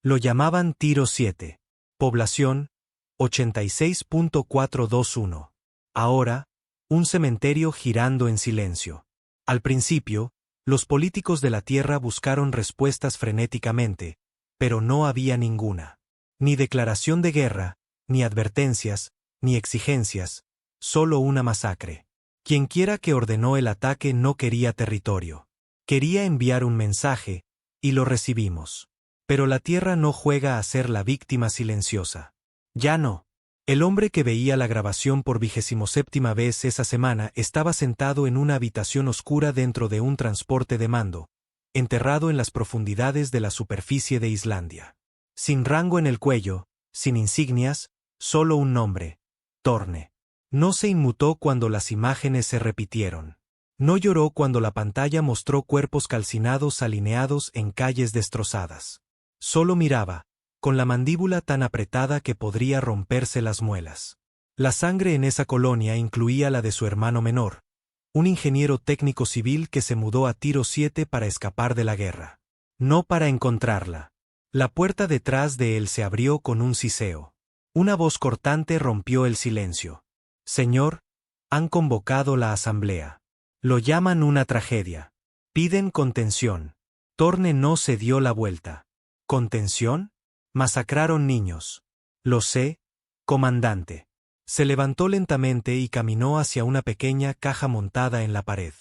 Lo llamaban Tiro 7. Población, 86.421. Ahora, un cementerio girando en silencio. Al principio, los políticos de la Tierra buscaron respuestas frenéticamente, pero no había ninguna. Ni declaración de guerra, ni advertencias, ni exigencias, solo una masacre. Quienquiera que ordenó el ataque no quería territorio. Quería enviar un mensaje, y lo recibimos. Pero la Tierra no juega a ser la víctima silenciosa. Ya no. El hombre que veía la grabación por 27ª vez esa semana estaba sentado en una habitación oscura dentro de un transporte de mando, enterrado en las profundidades de la superficie de Islandia. Sin rango en el cuello, sin insignias, solo un nombre: Torne. No se inmutó cuando las imágenes se repitieron. No lloró cuando la pantalla mostró cuerpos calcinados alineados en calles destrozadas. Solo miraba, con la mandíbula tan apretada que podría romperse las muelas. La sangre en esa colonia incluía la de su hermano menor, un ingeniero técnico civil que se mudó a Tiro 7 para escapar de la guerra. No para encontrarla. La puerta detrás de él se abrió con un siseo. Una voz cortante rompió el silencio. Señor, han convocado la asamblea. Lo llaman una tragedia. Piden contención. Torne no se dio la vuelta. ¿Contención? Masacraron niños. Lo sé, comandante. Se levantó lentamente y caminó hacia una pequeña caja montada en la pared.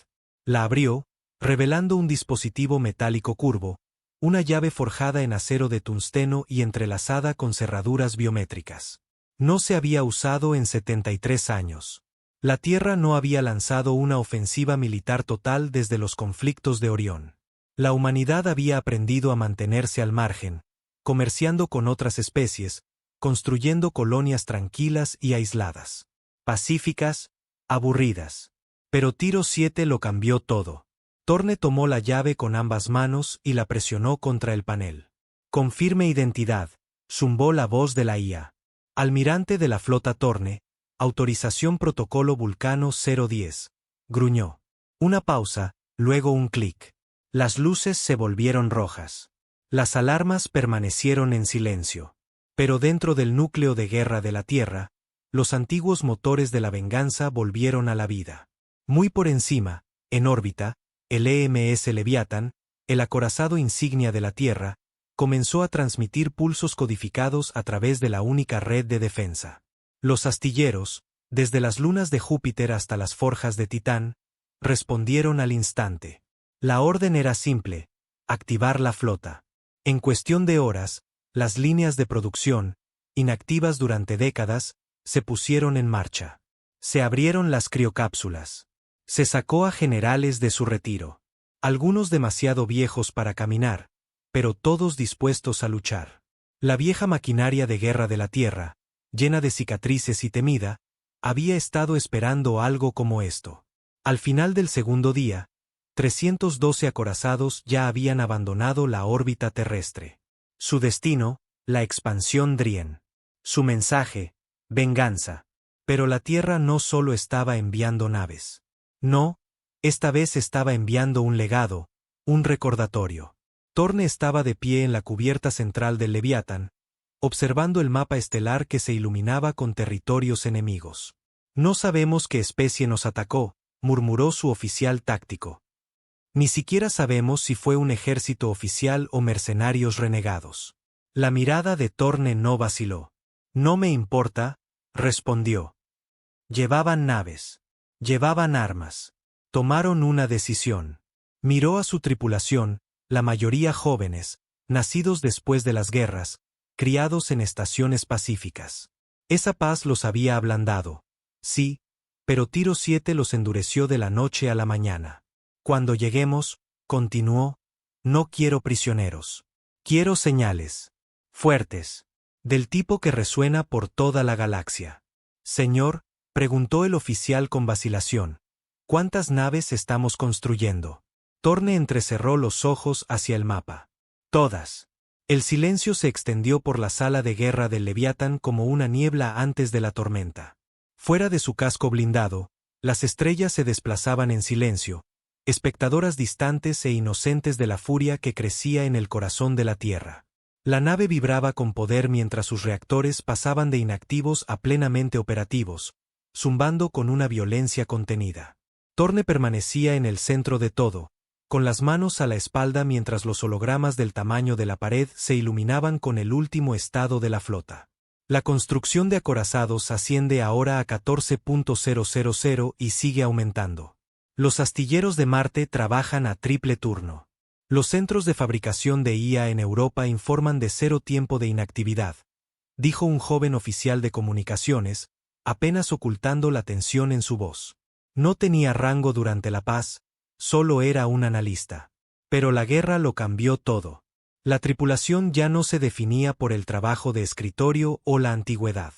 La abrió, revelando un dispositivo metálico curvo, una llave forjada en acero de tungsteno y entrelazada con cerraduras biométricas. No se había usado en 73 años. La Tierra no había lanzado una ofensiva militar total desde los conflictos de Orión. La humanidad había aprendido a mantenerse al margen, comerciando con otras especies, construyendo colonias tranquilas y aisladas. Pacíficas, aburridas. Pero Tiro 7 lo cambió todo. Torne tomó la llave con ambas manos y la presionó contra el panel. Confirme identidad, zumbó la voz de la IA. Almirante de la flota Torne, autorización protocolo Vulcano 010. Gruñó. Una pausa, luego un clic. Las luces se volvieron rojas. Las alarmas permanecieron en silencio. Pero dentro del núcleo de guerra de la Tierra, los antiguos motores de la venganza volvieron a la vida. Muy por encima, en órbita, el EMS Leviatán, el acorazado insignia de la Tierra, comenzó a transmitir pulsos codificados a través de la única red de defensa. Los astilleros, desde las lunas de Júpiter hasta las forjas de Titán, respondieron al instante. La orden era simple: activar la flota. En cuestión de horas, las líneas de producción, inactivas durante décadas, se pusieron en marcha. Se abrieron las criocápsulas. Se sacó a generales de su retiro. Algunos demasiado viejos para caminar, pero todos dispuestos a luchar. La vieja maquinaria de guerra de la Tierra, llena de cicatrices y temida, había estado esperando algo como esto. Al final del segundo día, 312 acorazados ya habían abandonado la órbita terrestre. Su destino, la expansión Drien. Su mensaje, venganza. Pero la Tierra no solo estaba enviando naves. No, esta vez estaba enviando un legado, un recordatorio. Torne estaba de pie en la cubierta central del Leviatán, observando el mapa estelar que se iluminaba con territorios enemigos. No sabemos qué especie nos atacó, murmuró su oficial táctico. Ni siquiera sabemos si fue un ejército oficial o mercenarios renegados. La mirada de Torne no vaciló. No me importa, respondió. Llevaban naves. Llevaban armas. Tomaron una decisión. Miró a su tripulación, la mayoría jóvenes, nacidos después de las guerras, criados en estaciones pacíficas. Esa paz los había ablandado. Sí, pero Tiro 7 los endureció de la noche a la mañana. Cuando lleguemos, continuó, no quiero prisioneros. Quiero señales. Fuertes. Del tipo que resuena por toda la galaxia. Señor, preguntó el oficial con vacilación, ¿cuántas naves estamos construyendo? Torne entrecerró los ojos hacia el mapa. Todas. El silencio se extendió por la sala de guerra del Leviatán como una niebla antes de la tormenta. Fuera de su casco blindado, las estrellas se desplazaban en silencio, espectadoras distantes e inocentes de la furia que crecía en el corazón de la Tierra. La nave vibraba con poder mientras sus reactores pasaban de inactivos a plenamente operativos, zumbando con una violencia contenida. Thorne permanecía en el centro de todo, con las manos a la espalda mientras los hologramas del tamaño de la pared se iluminaban con el último estado de la flota. La construcción de acorazados asciende ahora a 14.000 y sigue aumentando. Los astilleros de Marte trabajan a triple turno. Los centros de fabricación de IA en Europa informan de 0 tiempo de inactividad, dijo un joven oficial de comunicaciones, apenas ocultando la tensión en su voz. No tenía rango durante la paz, solo era un analista. Pero la guerra lo cambió todo. La tripulación ya no se definía por el trabajo de escritorio o la antigüedad.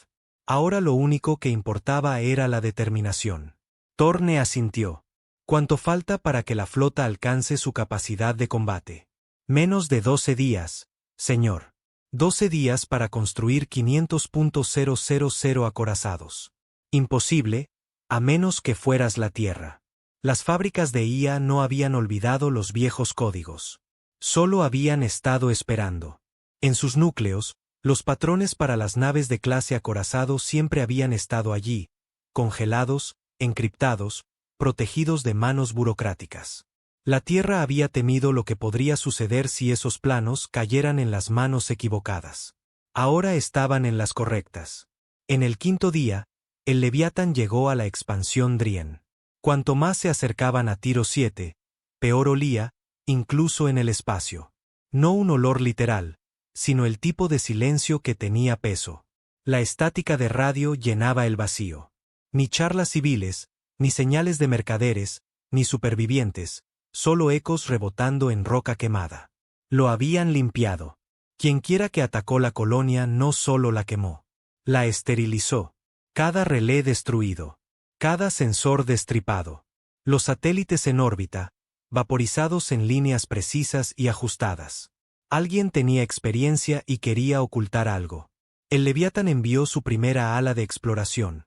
Ahora lo único que importaba era la determinación. Thorne asintió. ¿Cuánto falta para que la flota alcance su capacidad de combate? Menos de 12 días, señor. 12 días para construir 500.000 acorazados. Imposible, a menos que fueras la Tierra. Las fábricas de IA no habían olvidado los viejos códigos. Solo habían estado esperando. En sus núcleos, los patrones para las naves de clase acorazado siempre habían estado allí, congelados, encriptados, protegidos de manos burocráticas. La Tierra había temido lo que podría suceder si esos planos cayeran en las manos equivocadas. Ahora estaban en las correctas. En el 5.º día, el Leviatán llegó a la expansión Drien. Cuanto más se acercaban a Tiro 7, peor olía, incluso en el espacio. No un olor literal, sino el tipo de silencio que tenía peso. La estática de radio llenaba el vacío. Ni charlas civiles, ni señales de mercaderes, ni supervivientes, solo ecos rebotando en roca quemada. Lo habían limpiado. Quienquiera que atacó la colonia no solo la quemó, la esterilizó. Cada relé destruido. Cada sensor destripado. Los satélites en órbita, vaporizados en líneas precisas y ajustadas. Alguien tenía experiencia y quería ocultar algo. El Leviatán envió su primera ala de exploración.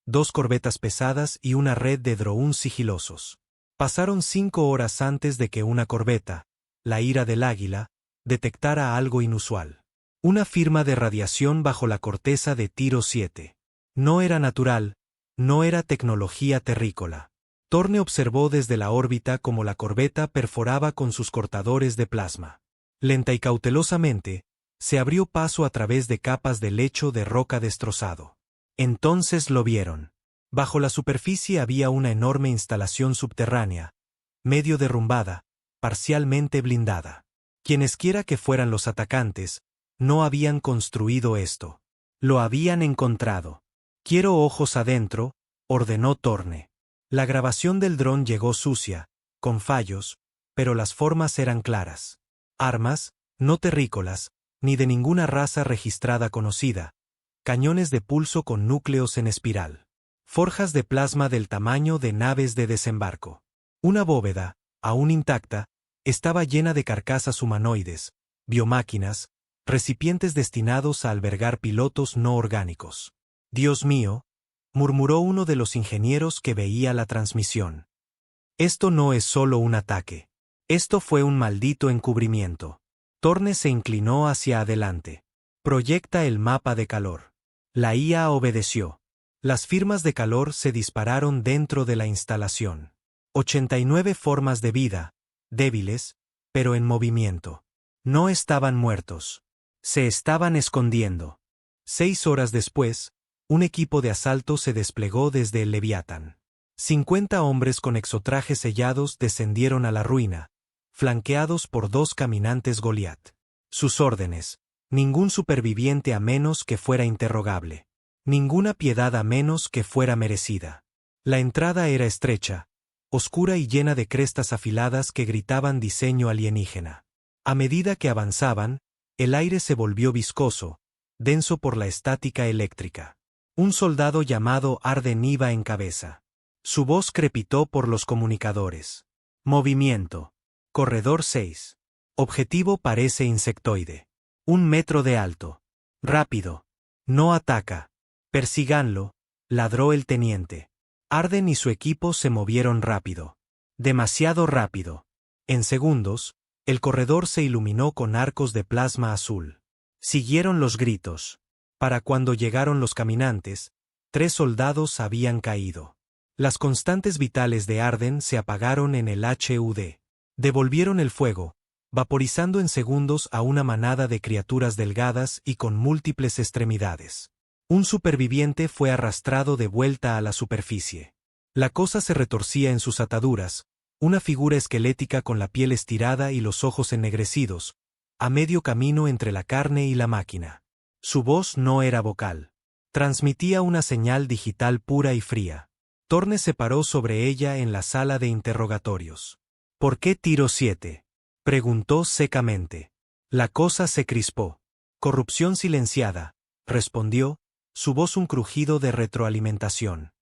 2 corbetas pesadas y una red de drones sigilosos. Pasaron 5 horas antes de que una corbeta, la Ira del Águila, detectara algo inusual. Una firma de radiación bajo la corteza de Tiro 7. No era natural, no era tecnología terrícola. Thorne observó desde la órbita cómo la corbeta perforaba con sus cortadores de plasma. Lenta y cautelosamente, se abrió paso a través de capas de lecho de roca destrozado. Entonces lo vieron. Bajo la superficie había una enorme instalación subterránea, medio derrumbada, parcialmente blindada. Quienesquiera que fueran los atacantes, no habían construido esto. Lo habían encontrado. Quiero ojos adentro, ordenó Thorne. La grabación del dron llegó sucia, con fallos, pero las formas eran claras. Armas, no terrícolas, ni de ninguna raza registrada conocida. Cañones de pulso con núcleos en espiral. Forjas de plasma del tamaño de naves de desembarco. Una bóveda, aún intacta, estaba llena de carcasas humanoides, biomáquinas, recipientes destinados a albergar pilotos no orgánicos. Dios mío, murmuró uno de los ingenieros que veía la transmisión. Esto no es solo un ataque. Esto fue un maldito encubrimiento. Thorne se inclinó hacia adelante. Proyecta el mapa de calor. La IA obedeció. Las firmas de calor se dispararon dentro de la instalación. 89 formas de vida, débiles, pero en movimiento. No estaban muertos. Se estaban escondiendo. 6 horas después, un equipo de asalto se desplegó desde el Leviatán. 50 hombres con exotrajes sellados descendieron a la ruina, flanqueados por 2 caminantes Goliat. Sus órdenes: ningún superviviente a menos que fuera interrogable. Ninguna piedad a menos que fuera merecida. La entrada era estrecha, oscura y llena de crestas afiladas que gritaban diseño alienígena. A medida que avanzaban, el aire se volvió viscoso, denso por la estática eléctrica. Un soldado llamado Arden iba en cabeza. Su voz crepitó por los comunicadores. Movimiento. Corredor 6. Objetivo parece insectoide. 1 metro de alto. Rápido. No ataca. Persíganlo, ladró el teniente. Arden y su equipo se movieron rápido. Demasiado rápido. En segundos, El corredor se iluminó con arcos de plasma azul. Siguieron los gritos. Para cuando llegaron los caminantes, 3 soldados habían caído. Las constantes vitales de Arden se apagaron en el HUD. Devolvieron el fuego, vaporizando en segundos a una manada de criaturas delgadas y con múltiples extremidades. Un superviviente fue arrastrado de vuelta a la superficie. La cosa se retorcía en sus ataduras, una figura esquelética con la piel estirada y los ojos ennegrecidos, a medio camino entre la carne y la máquina. Su voz no era vocal. Transmitía una señal digital pura y fría. Thorne se paró sobre ella en la sala de interrogatorios. ¿Por qué tiro 7? Preguntó secamente. La cosa se crispó. Corrupción silenciada, respondió, su voz un crujido de retroalimentación.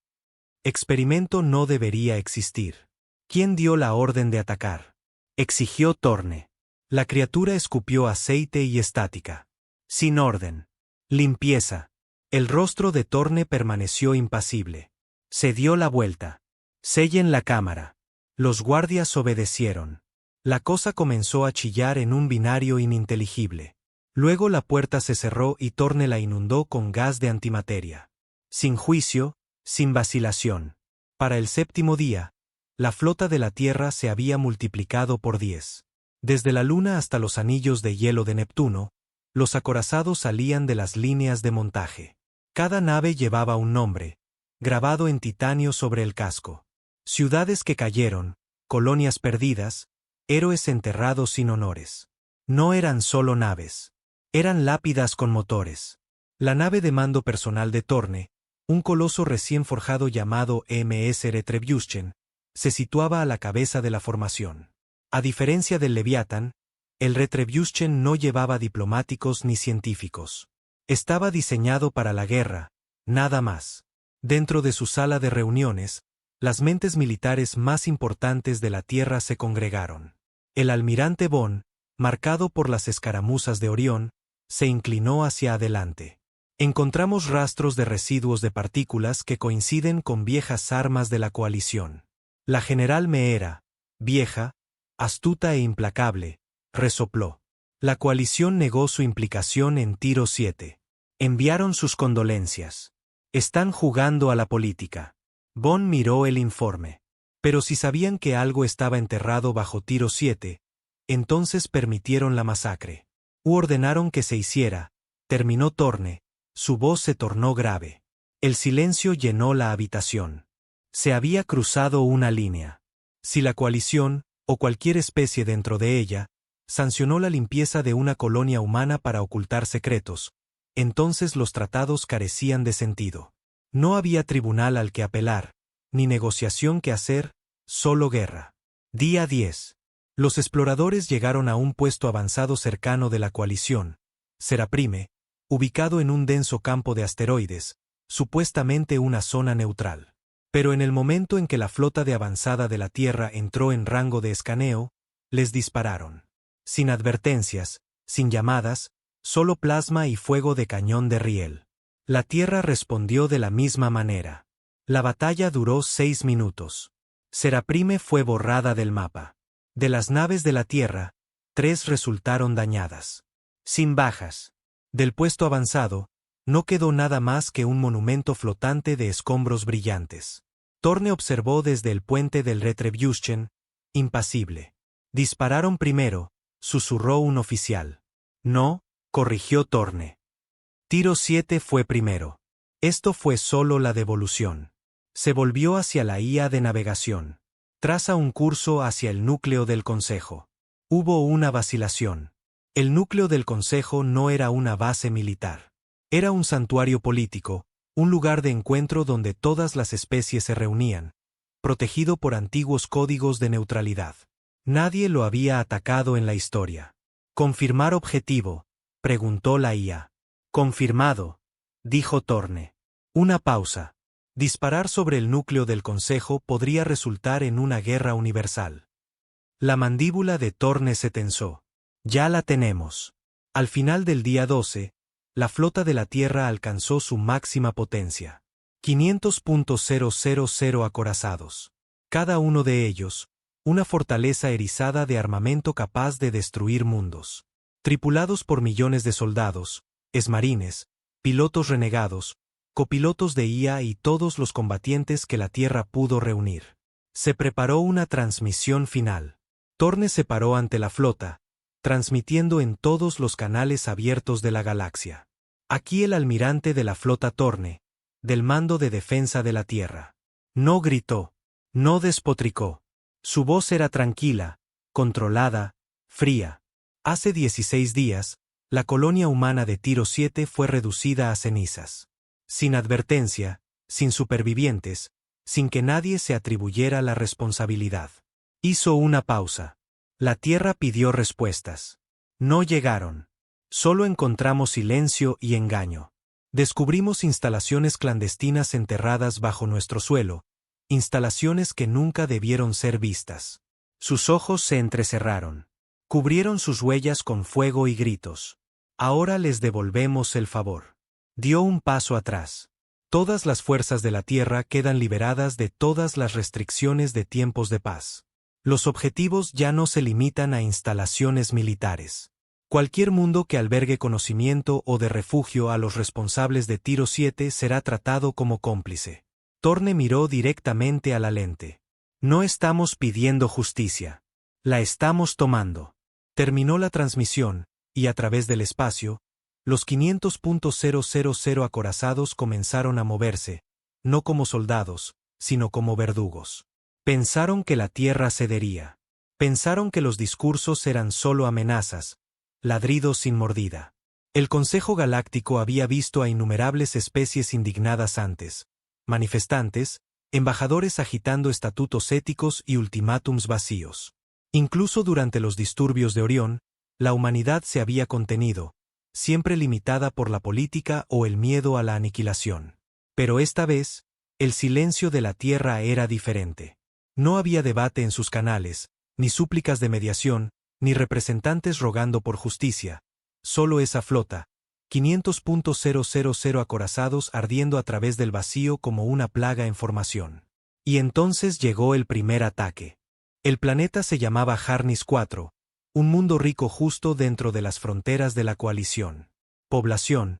Experimento no debería existir. ¿Quién dio la orden de atacar? Exigió Thorne. La criatura escupió aceite y estática. Sin orden. Limpieza. El rostro de Thorne permaneció impasible. Se dio la vuelta. Sellen la cámara. Los guardias obedecieron. La cosa comenzó a chillar en un binario ininteligible. Luego la puerta se cerró y Thorne la inundó con gas de antimateria. Sin juicio, sin vacilación. Para el 7º día, la flota de la Tierra se había multiplicado por 10. Desde la Luna hasta los anillos de hielo de Neptuno, los acorazados salían de las líneas de montaje. Cada nave llevaba un nombre, grabado en titanio sobre el casco. Ciudades que cayeron, colonias perdidas, héroes enterrados sin honores. No eran solo naves. Eran lápidas con motores. La nave de mando personal de Thorne, un coloso recién forjado llamado MS Retribution, se situaba a la cabeza de la formación. A diferencia del Leviatán, el Retribution no llevaba diplomáticos ni científicos. Estaba diseñado para la guerra, nada más. Dentro de su sala de reuniones, las mentes militares más importantes de la Tierra se congregaron. El almirante Bond, marcado por las escaramuzas de Orión, se inclinó hacia adelante. Encontramos rastros de residuos de partículas que coinciden con viejas armas de la coalición. La general Meera, vieja, astuta e implacable, resopló. La coalición negó su implicación en tiro 7. Enviaron sus condolencias. Están jugando a la política. Bond miró el informe. Pero si sabían que algo estaba enterrado bajo tiro 7, entonces permitieron la masacre. Ordenaron que se hiciera, terminó Thorne, su voz se tornó grave. El silencio llenó la habitación. Se había cruzado una línea. Si la coalición, o cualquier especie dentro de ella, sancionó la limpieza de una colonia humana para ocultar secretos, entonces los tratados carecían de sentido. No había tribunal al que apelar, ni negociación que hacer, solo guerra. Día 10. Los exploradores llegaron a un puesto avanzado cercano de la coalición, Seraprime, ubicado en un denso campo de asteroides, supuestamente una zona neutral. Pero en el momento en que la flota de avanzada de la Tierra entró en rango de escaneo, les dispararon. Sin advertencias, sin llamadas, solo plasma y fuego de cañón de riel. La Tierra respondió de la misma manera. La batalla duró 6 minutos. Seraprime fue borrada del mapa. De las naves de la Tierra, 3 resultaron dañadas. Sin bajas. Del puesto avanzado, no quedó nada más que un monumento flotante de escombros brillantes. Thorne observó desde el puente del Retribution, impasible. Dispararon primero, susurró un oficial. No, corrigió Thorne. Tiro 7 fue primero. Esto fue solo la devolución. Se volvió hacia la IA de navegación. Traza un curso hacia el núcleo del Consejo. Hubo una vacilación. El núcleo del Consejo no era una base militar. Era un santuario político, un lugar de encuentro donde todas las especies se reunían, protegido por antiguos códigos de neutralidad. Nadie lo había atacado en la historia. ¿Confirmar objetivo?, preguntó la IA. Confirmado, dijo Thorne. Una pausa. Disparar sobre el núcleo del Consejo podría resultar en una guerra universal. La mandíbula de Thorne se tensó. Ya la tenemos. Al final del día 12, la flota de la Tierra alcanzó su máxima potencia. 500.000 acorazados. Cada uno de ellos, una fortaleza erizada de armamento capaz de destruir mundos. Tripulados por millones de soldados, esmarines, pilotos renegados, copilotos de IA y todos los combatientes que la Tierra pudo reunir. Se preparó una transmisión final. Torne se paró ante la flota, transmitiendo en todos los canales abiertos de la galaxia. Aquí el almirante de la flota Torne, del mando de defensa de la Tierra. No gritó, no despotricó. Su voz era tranquila, controlada, fría. Hace 16 días, la colonia humana de Tiro 7 fue reducida a cenizas. Sin advertencia, sin supervivientes, sin que nadie se atribuyera la responsabilidad. Hizo una pausa. La Tierra pidió respuestas. No llegaron. Solo encontramos silencio y engaño. Descubrimos instalaciones clandestinas enterradas bajo nuestro suelo, instalaciones que nunca debieron ser vistas. Sus ojos se entrecerraron. Cubrieron sus huellas con fuego y gritos. Ahora les devolvemos el favor. Dio un paso atrás. Todas las fuerzas de la Tierra quedan liberadas de todas las restricciones de tiempos de paz. Los objetivos ya no se limitan a instalaciones militares. Cualquier mundo que albergue conocimiento o de refugio a los responsables de Tiro 7 será tratado como cómplice. Torne miró directamente a la lente. No estamos pidiendo justicia. La estamos tomando. Terminó la transmisión, y a través del espacio, los 500.000 acorazados comenzaron a moverse, no como soldados, sino como verdugos. Pensaron que la Tierra cedería. Pensaron que los discursos eran solo amenazas, ladridos sin mordida. El Consejo Galáctico había visto a innumerables especies indignadas antes, manifestantes, embajadores agitando estatutos éticos y ultimátums vacíos. Incluso durante los disturbios de Orión, la humanidad se había contenido, siempre limitada por la política o el miedo a la aniquilación. Pero esta vez, el silencio de la Tierra era diferente. No había debate en sus canales, ni súplicas de mediación, ni representantes rogando por justicia. Solo esa flota, 500.000 acorazados ardiendo a través del vacío como una plaga en formación. Y entonces llegó el primer ataque. El planeta se llamaba Harnis 4, un mundo rico justo dentro de las fronteras de la coalición. Población,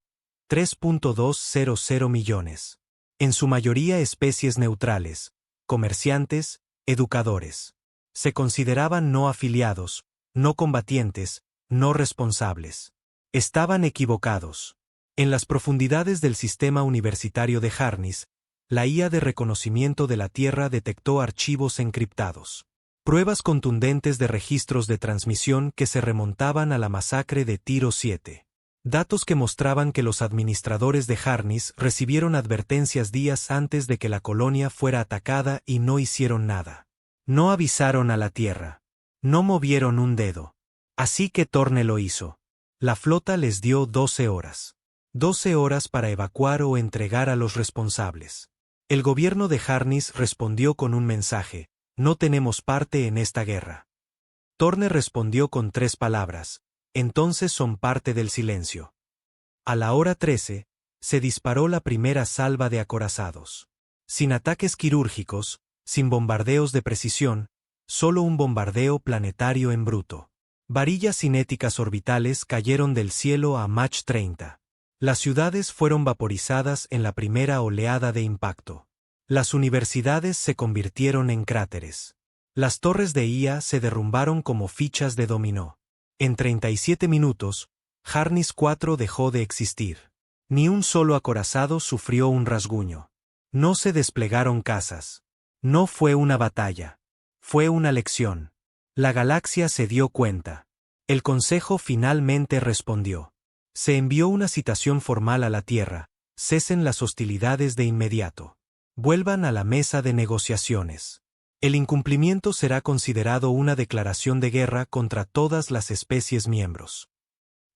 3.200 millones. En su mayoría especies neutrales, comerciantes, educadores. Se consideraban no afiliados, no combatientes, no responsables. Estaban equivocados. En las profundidades del sistema universitario de Harnis, la IA de reconocimiento de la Tierra detectó archivos encriptados. Pruebas contundentes de registros de transmisión que se remontaban a la masacre de Tiro 7. Datos que mostraban que los administradores de Harnis recibieron advertencias días antes de que la colonia fuera atacada y no hicieron nada. No avisaron a la Tierra. No movieron un dedo. Así que Torne lo hizo. La flota les dio 12 horas. 12 horas para evacuar o entregar a los responsables. El gobierno de Harnis respondió con un mensaje: no tenemos parte en esta guerra. Torne respondió con 3 palabras: entonces son parte del silencio. A la hora 13, se disparó la primera salva de acorazados. Sin ataques quirúrgicos, sin bombardeos de precisión, solo un bombardeo planetario en bruto. Varillas cinéticas orbitales cayeron del cielo a Mach 30. Las ciudades fueron vaporizadas en la primera oleada de impacto. Las universidades se convirtieron en cráteres. Las torres de IA se derrumbaron como fichas de dominó. En 37 minutos, Harnis 4 dejó de existir. Ni un solo acorazado sufrió un rasguño. No se desplegaron casas. No fue una batalla. Fue una lección. La galaxia se dio cuenta. El Consejo finalmente respondió. Se envió una citación formal a la Tierra: cesen las hostilidades de inmediato. Vuelvan a la mesa de negociaciones. El incumplimiento será considerado una declaración de guerra contra todas las especies miembros.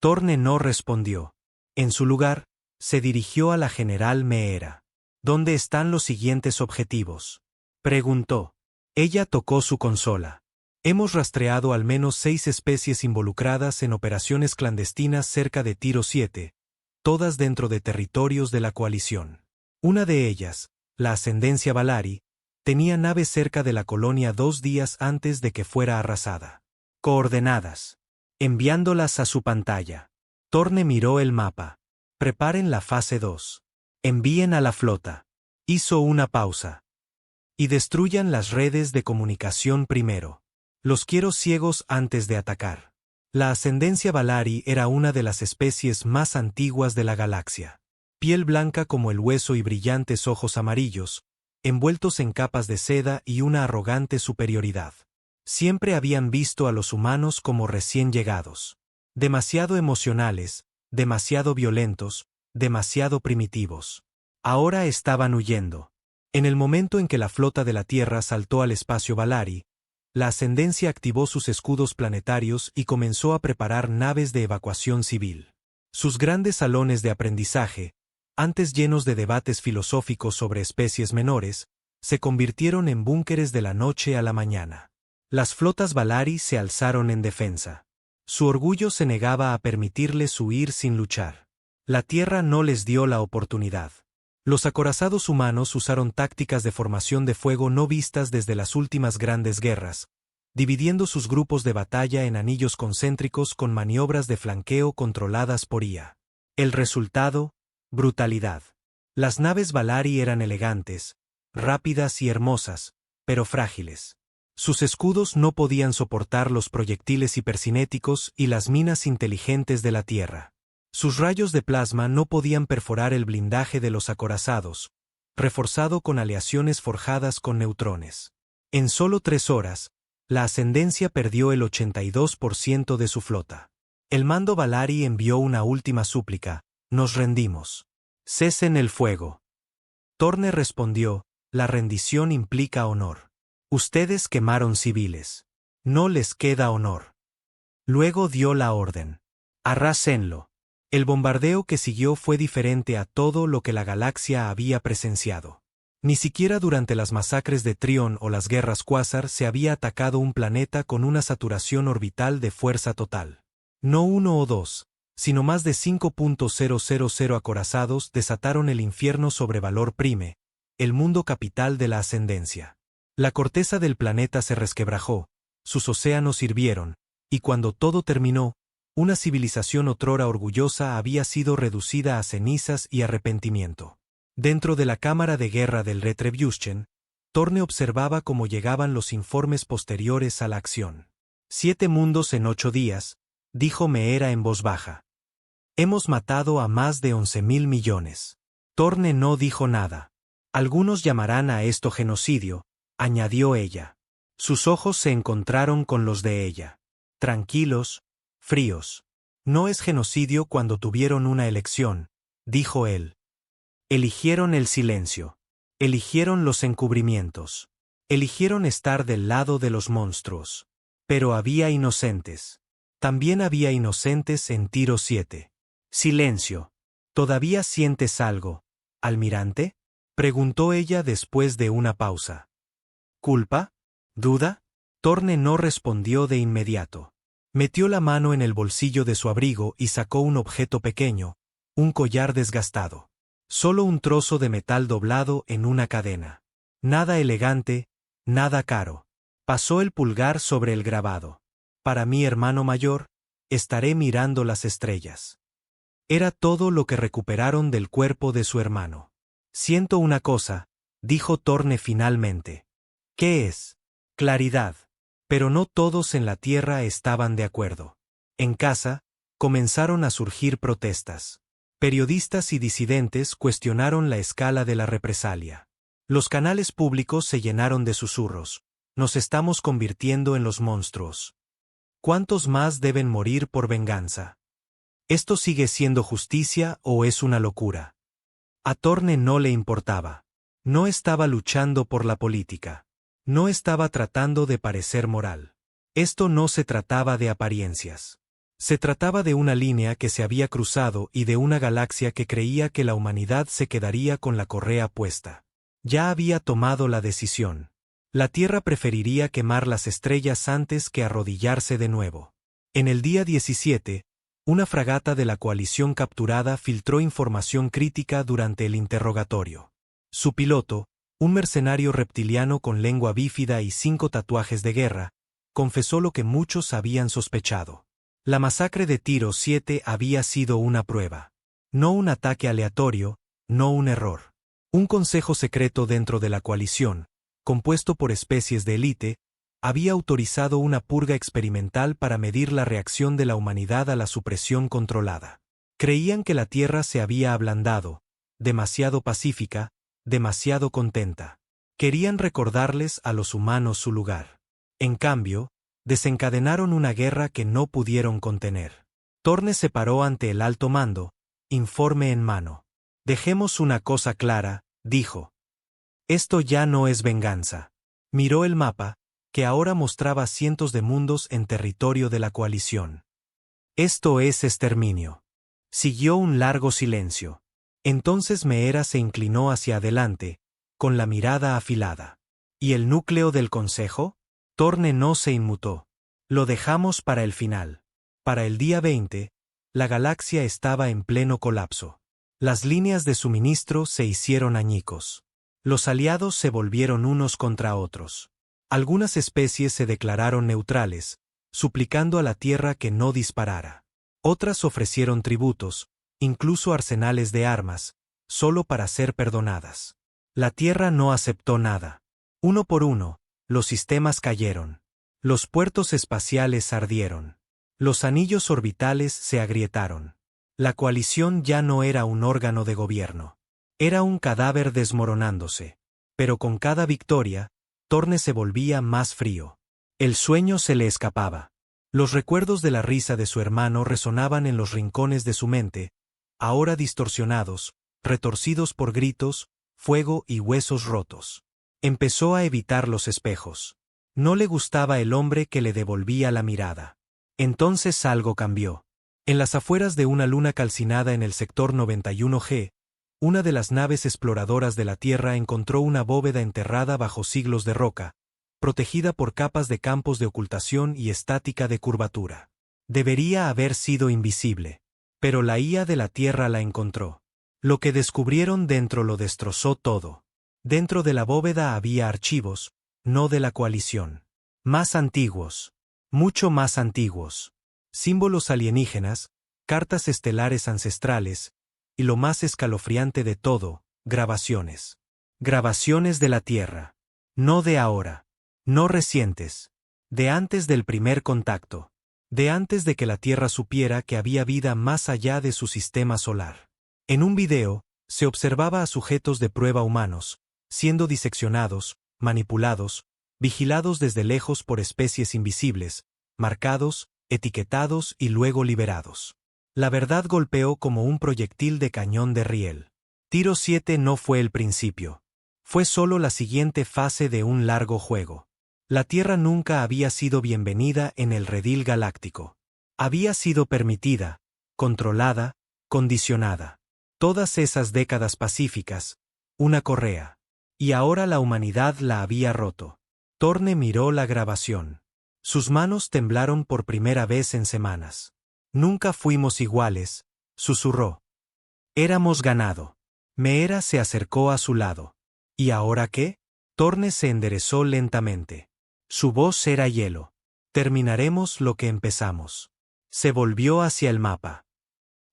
Torne no respondió. En su lugar, se dirigió a la general Meera. ¿Dónde están los siguientes objetivos?, preguntó. Ella tocó su consola. Hemos rastreado al menos 6 especies involucradas en operaciones clandestinas cerca de Tiro 7, todas dentro de territorios de la coalición. Una de ellas, la ascendencia Valari, Tenía nave cerca de la colonia 2 días antes de que fuera arrasada. Coordenadas. Enviándolas a su pantalla. Thorne miró el mapa. Preparen la fase 2. Envíen a la flota. Hizo una pausa. Y destruyan las redes de comunicación primero. Los quiero ciegos antes de atacar. La ascendencia Valari era una de las especies más antiguas de la galaxia. Piel blanca como el hueso y brillantes ojos amarillos, envueltos en capas de seda y una arrogante superioridad. Siempre habían visto a los humanos como recién llegados. Demasiado emocionales, demasiado violentos, demasiado primitivos. Ahora estaban huyendo. En el momento en que la flota de la Tierra saltó al espacio Valari, la ascendencia activó sus escudos planetarios y comenzó a preparar naves de evacuación civil. Sus grandes salones de aprendizaje, antes llenos de debates filosóficos sobre especies menores, se convirtieron en búnkeres de la noche a la mañana. Las flotas Valari se alzaron en defensa. Su orgullo se negaba a permitirles huir sin luchar. La Tierra no les dio la oportunidad. Los acorazados humanos usaron tácticas de formación de fuego no vistas desde las últimas grandes guerras, dividiendo sus grupos de batalla en anillos concéntricos con maniobras de flanqueo controladas por IA. El resultado: brutalidad. Las naves Valari eran elegantes, rápidas y hermosas, pero frágiles. Sus escudos no podían soportar los proyectiles hipercinéticos y las minas inteligentes de la Tierra. Sus rayos de plasma no podían perforar el blindaje de los acorazados, reforzado con aleaciones forjadas con neutrones. En solo 3 horas, la ascendencia perdió el 82% de su flota. El mando Valari envió una última súplica: nos rendimos. Cesen el fuego. Thorne respondió: la rendición implica honor. Ustedes quemaron civiles. No les queda honor. Luego dio la orden: arrásenlo. El bombardeo que siguió fue diferente a todo lo que la galaxia había presenciado. Ni siquiera durante las masacres de Trion o las guerras Quasar se había atacado un planeta con una saturación orbital de fuerza total. No 1 o 2, sino más de 5.000 acorazados desataron el infierno sobre Valor Prime, el mundo capital de la ascendencia. La corteza del planeta se resquebrajó, sus océanos hirvieron, y cuando todo terminó, una civilización otrora orgullosa había sido reducida a cenizas y arrepentimiento. Dentro de la cámara de guerra del Retribution, Thorne observaba cómo llegaban los informes posteriores a la acción. 7 mundos en 8 días, dijo Meera en voz baja. Hemos matado a más de 11.000 millones. Thorne no dijo nada. Algunos llamarán a esto genocidio, añadió ella. Sus ojos se encontraron con los de ella. Tranquilos, fríos. No es genocidio cuando tuvieron una elección, dijo él. Eligieron el silencio. Eligieron los encubrimientos. Eligieron estar del lado de los monstruos. Pero había inocentes. También había inocentes en Tiro 7. Silencio. ¿Todavía sientes algo, almirante? Preguntó ella después de una pausa. ¿Culpa? ¿Duda? Thorne no respondió de inmediato. Metió la mano en el bolsillo de su abrigo y sacó un objeto pequeño, un collar desgastado. Solo un trozo de metal doblado en una cadena. Nada elegante, nada caro. Pasó el pulgar sobre el grabado. Para mi hermano mayor, estaré mirando las estrellas. Era todo lo que recuperaron del cuerpo de su hermano. Siento una cosa, dijo Thorne finalmente. ¿Qué es? Claridad. Pero no todos en la Tierra estaban de acuerdo. En casa, comenzaron a surgir protestas. Periodistas y disidentes cuestionaron la escala de la represalia. Los canales públicos se llenaron de susurros. Nos estamos convirtiendo en los monstruos. ¿Cuántos más deben morir por venganza? ¿Esto sigue siendo justicia o es una locura? A Thorne no le importaba. No estaba luchando por la política. No estaba tratando de parecer moral. Esto no se trataba de apariencias. Se trataba de una línea que se había cruzado y de una galaxia que creía que la humanidad se quedaría con la correa puesta. Ya había tomado la decisión. La Tierra preferiría quemar las estrellas antes que arrodillarse de nuevo. En el día 17, una fragata de la coalición capturada filtró información crítica durante el interrogatorio. Su piloto, Un mercenario reptiliano con lengua bífida y 5 tatuajes de guerra, confesó lo que muchos habían sospechado. La masacre de Tiro 7 había sido una prueba. No un ataque aleatorio, no un error. Un consejo secreto dentro de la coalición, compuesto por especies de élite, había autorizado una purga experimental para medir la reacción de la humanidad a la supresión controlada. Creían que la Tierra se había ablandado, demasiado pacífica, demasiado contenta. Querían recordarles a los humanos su lugar. En cambio, desencadenaron una guerra que no pudieron contener. Torne se paró ante el alto mando, informe en mano. Dejemos una cosa clara, dijo. Esto ya no es venganza. Miró el mapa, que ahora mostraba cientos de mundos en territorio de la coalición. Esto es exterminio. Siguió un largo silencio. Entonces Meera se inclinó hacia adelante, con la mirada afilada. ¿Y el núcleo del consejo? Torne no se inmutó. Lo dejamos para el final. Para el día 20, la galaxia estaba en pleno colapso. Las líneas de suministro se hicieron añicos. Los aliados se volvieron unos contra otros. Algunas especies se declararon neutrales, suplicando a la Tierra que no disparara. Otras ofrecieron tributos, incluso arsenales de armas, solo para ser perdonadas. La Tierra no aceptó nada. Uno por uno, los sistemas cayeron. Los puertos espaciales ardieron. Los anillos orbitales se agrietaron. La coalición ya no era un órgano de gobierno. Era un cadáver desmoronándose. Pero con cada victoria, Torne se volvía más frío. El sueño se le escapaba. Los recuerdos de la risa de su hermano resonaban en los rincones de su mente, ahora distorsionados, retorcidos por gritos, fuego y huesos rotos. Empezó a evitar los espejos. No le gustaba el hombre que le devolvía la mirada. Entonces algo cambió. En las afueras de una luna calcinada en el sector 91G, una de las naves exploradoras de la Tierra encontró una bóveda enterrada bajo siglos de roca, protegida por capas de campos de ocultación y estática de curvatura. Debería haber sido invisible. Pero la IA de la Tierra la encontró. Lo que descubrieron dentro lo destrozó todo. Dentro de la bóveda había archivos, no de la coalición. Más antiguos. Mucho más antiguos. Símbolos alienígenas, cartas estelares ancestrales, y lo más escalofriante de todo, grabaciones. Grabaciones de la Tierra. No de ahora. No recientes. De antes del primer contacto. De antes de que la Tierra supiera que había vida más allá de su sistema solar. En un video, se observaba a sujetos de prueba humanos, siendo diseccionados, manipulados, vigilados desde lejos por especies invisibles, marcados, etiquetados y luego liberados. La verdad golpeó como un proyectil de cañón de riel. Tiro 7 no fue el principio. Fue solo la siguiente fase de un largo juego. La Tierra nunca había sido bienvenida en el redil galáctico. Había sido permitida, controlada, condicionada. Todas esas décadas pacíficas, una correa. Y ahora la humanidad la había roto. Torne miró la grabación. Sus manos temblaron por primera vez en semanas. Nunca fuimos iguales, susurró. Éramos ganado. Meera se acercó a su lado. ¿Y ahora qué? Torne se enderezó lentamente. Su voz era hielo. Terminaremos lo que empezamos. Se volvió hacia el mapa.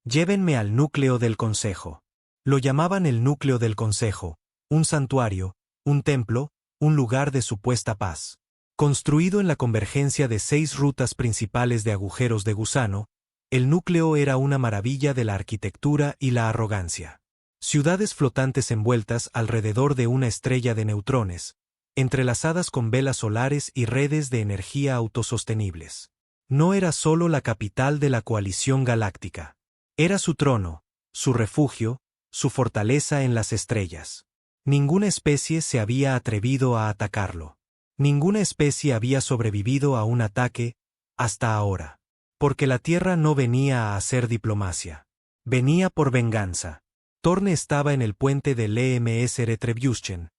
Llévenme al núcleo del consejo. Lo llamaban el núcleo del consejo, un santuario, un templo, un lugar de supuesta paz. Construido en la convergencia de 6 rutas principales de agujeros de gusano, el núcleo era una maravilla de la arquitectura y la arrogancia. Ciudades flotantes envueltas alrededor de una estrella de neutrones, entrelazadas con velas solares y redes de energía autosostenibles. No era solo la capital de la coalición galáctica. Era su trono, su refugio, su fortaleza en las estrellas. Ninguna especie se había atrevido a atacarlo. Ninguna especie había sobrevivido a un ataque, hasta ahora. Porque la Tierra no venía a hacer diplomacia. Venía por venganza. Torne estaba en el puente del EMS Retribution,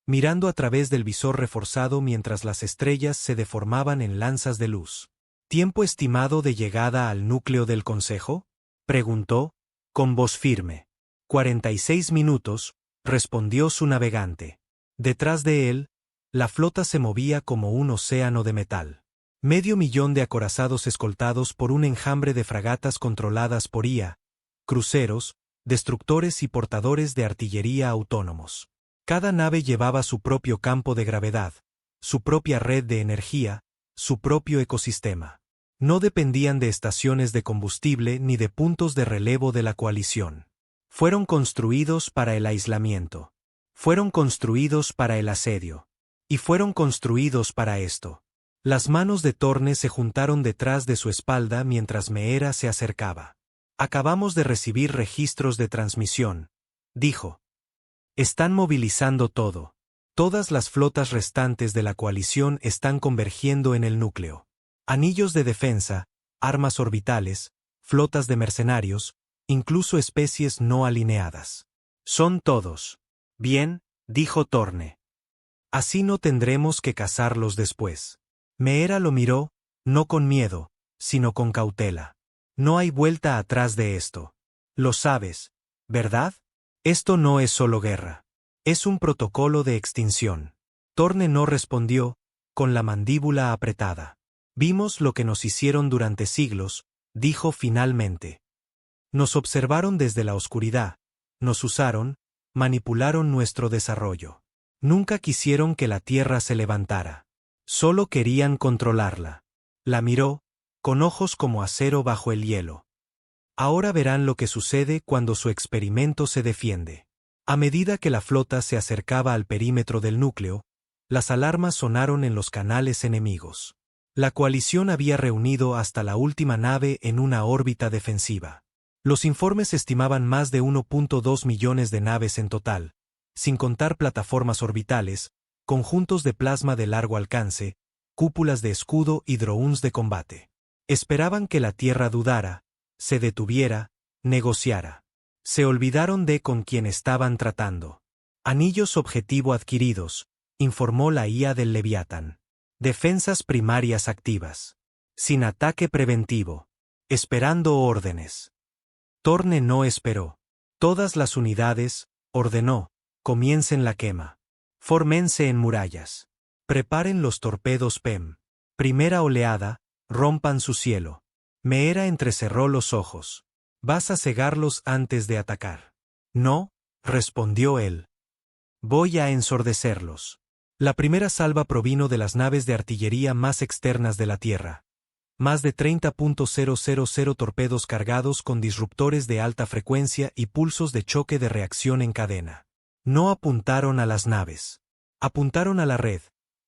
mirando a través del visor reforzado mientras las estrellas se deformaban en lanzas de luz. ¿Tiempo estimado de llegada al núcleo del consejo? Preguntó, con voz firme. 46 minutos, respondió su navegante. Detrás de él, la flota se movía como un océano de metal. 500.000 de acorazados escoltados por un enjambre de fragatas controladas por IA, cruceros, destructores y portadores de artillería autónomos. Cada nave llevaba su propio campo de gravedad, su propia red de energía, su propio ecosistema. No dependían de estaciones de combustible ni de puntos de relevo de la coalición. Fueron construidos para el aislamiento. Fueron construidos para el asedio. Y fueron construidos para esto. Las manos de Torne se juntaron detrás de su espalda mientras Meera se acercaba. Acabamos de recibir registros de transmisión, dijo. Están movilizando todo. Todas las flotas restantes de la coalición están convergiendo en el núcleo. Anillos de defensa, armas orbitales, flotas de mercenarios, incluso especies no alineadas. Son todos. Bien, dijo Torne. Así no tendremos que cazarlos después. Meera lo miró, no con miedo, sino con cautela. No hay vuelta atrás de esto. Lo sabes, ¿verdad? Esto no es solo guerra. Es un protocolo de extinción. Torne no respondió, con la mandíbula apretada. Vimos lo que nos hicieron durante siglos, dijo finalmente. Nos observaron desde la oscuridad, nos usaron, manipularon nuestro desarrollo. Nunca quisieron que la Tierra se levantara. Solo querían controlarla. La miró, con ojos como acero bajo el hielo. Ahora verán lo que sucede cuando su experimento se defiende. A medida que la flota se acercaba al perímetro del núcleo, las alarmas sonaron en los canales enemigos. La coalición había reunido hasta la última nave en una órbita defensiva. Los informes estimaban más de 1.2 millones de naves en total, sin contar plataformas orbitales, conjuntos de plasma de largo alcance, cúpulas de escudo y drones de combate. Esperaban que la Tierra dudara, se detuviera, negociara. Se olvidaron de con quién estaban tratando. Anillos objetivo adquiridos, informó la IA del Leviatán. Defensas primarias activas. Sin ataque preventivo. Esperando órdenes. Torne no esperó. Todas las unidades, ordenó, comiencen la quema. Fórmense en murallas. Preparen los torpedos PEM. Primera oleada, rompan su cielo. Meera entrecerró los ojos. Vas a cegarlos antes de atacar. No, respondió él. Voy a ensordecerlos. La primera salva provino de las naves de artillería más externas de la Tierra. Más de 30.000 torpedos cargados con disruptores de alta frecuencia y pulsos de choque de reacción en cadena. No apuntaron a las naves. Apuntaron a la red,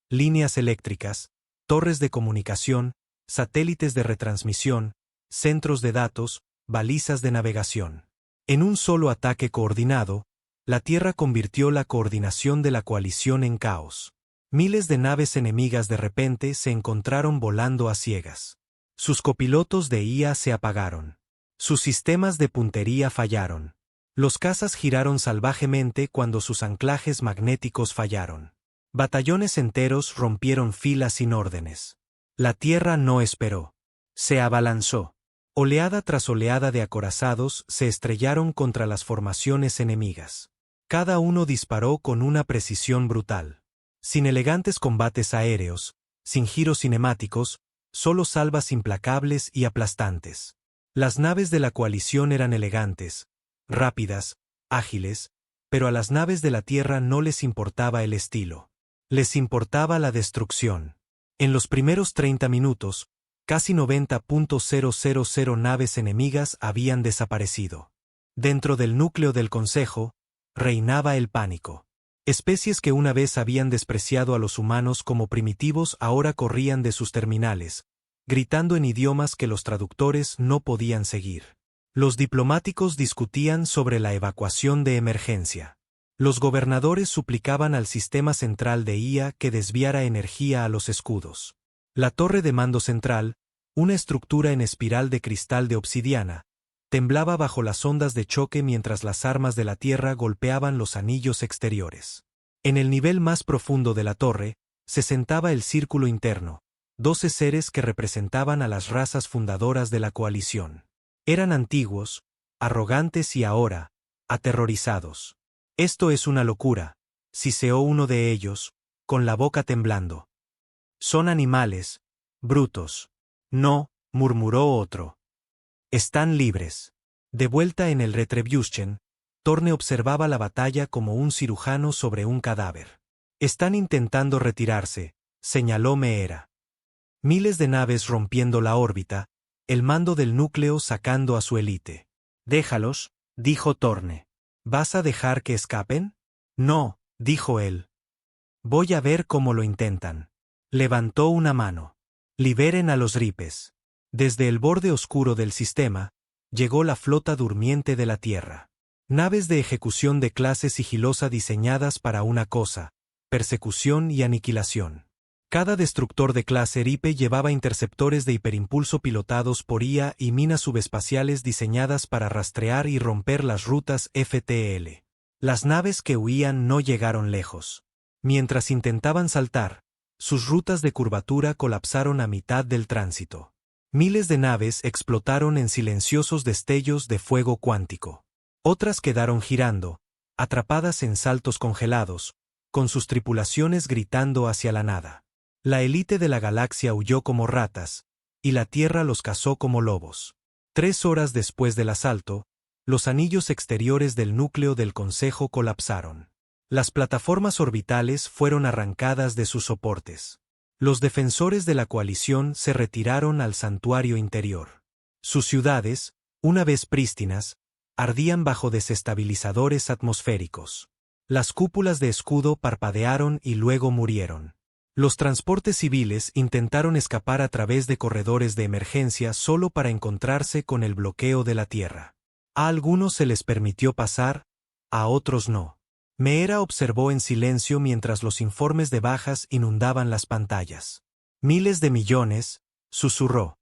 líneas eléctricas, torres de comunicación, satélites de retransmisión, centros de datos, balizas de navegación. En un solo ataque coordinado, la Tierra convirtió la coordinación de la coalición en caos. Miles de naves enemigas de repente se encontraron volando a ciegas. Sus copilotos de IA se apagaron. Sus sistemas de puntería fallaron. Los cazas giraron salvajemente cuando sus anclajes magnéticos fallaron. Batallones enteros rompieron filas sin órdenes. La Tierra no esperó. Se abalanzó. Oleada tras oleada de acorazados se estrellaron contra las formaciones enemigas. Cada uno disparó con una precisión brutal. Sin elegantes combates aéreos, sin giros cinemáticos, solo salvas implacables y aplastantes. Las naves de la coalición eran elegantes, rápidas, ágiles, pero a las naves de la Tierra no les importaba el estilo. Les importaba la destrucción. En los primeros 30 minutos, casi 90.000 naves enemigas habían desaparecido. Dentro del núcleo del Consejo, reinaba el pánico. Especies que una vez habían despreciado a los humanos como primitivos ahora corrían de sus terminales, gritando en idiomas que los traductores no podían seguir. Los diplomáticos discutían sobre la evacuación de emergencia. Los gobernadores suplicaban al sistema central de IA que desviara energía a los escudos. La torre de mando central, una estructura en espiral de cristal de obsidiana, temblaba bajo las ondas de choque mientras las armas de la Tierra golpeaban los anillos exteriores. En el nivel más profundo de la torre, se sentaba el círculo interno, 12 seres que representaban a las razas fundadoras de la coalición. Eran antiguos, arrogantes y ahora, aterrorizados. Esto es una locura, siseó uno de ellos, con la boca temblando. Son animales, brutos. No, murmuró otro. Están libres. De vuelta en el Retribution, Thorne observaba la batalla como un cirujano sobre un cadáver. Están intentando retirarse, señaló Meera. Miles de naves rompiendo la órbita, el mando del núcleo sacando a su élite. Déjalos, dijo Thorne. ¿Vas a dejar que escapen? No, dijo él. Voy a ver cómo lo intentan. Levantó una mano. Liberen a los ripes. Desde el borde oscuro del sistema, llegó la flota durmiente de la Tierra. Naves de ejecución de clase sigilosa diseñadas para una cosa: persecución y aniquilación. Cada destructor de clase Ripe llevaba interceptores de hiperimpulso pilotados por IA y minas subespaciales diseñadas para rastrear y romper las rutas FTL. Las naves que huían no llegaron lejos. Mientras intentaban saltar, sus rutas de curvatura colapsaron a mitad del tránsito. Miles de naves explotaron en silenciosos destellos de fuego cuántico. Otras quedaron girando, atrapadas en saltos congelados, con sus tripulaciones gritando hacia la nada. La élite de la galaxia huyó como ratas, y la Tierra los cazó como lobos. 3 horas después del asalto, los anillos exteriores del núcleo del Consejo colapsaron. Las plataformas orbitales fueron arrancadas de sus soportes. Los defensores de la coalición se retiraron al santuario interior. Sus ciudades, una vez prístinas, ardían bajo desestabilizadores atmosféricos. Las cúpulas de escudo parpadearon y luego murieron. Los transportes civiles intentaron escapar a través de corredores de emergencia solo para encontrarse con el bloqueo de la Tierra. A algunos se les permitió pasar, a otros no. Meera observó en silencio mientras los informes de bajas inundaban las pantallas. Miles de millones, susurró.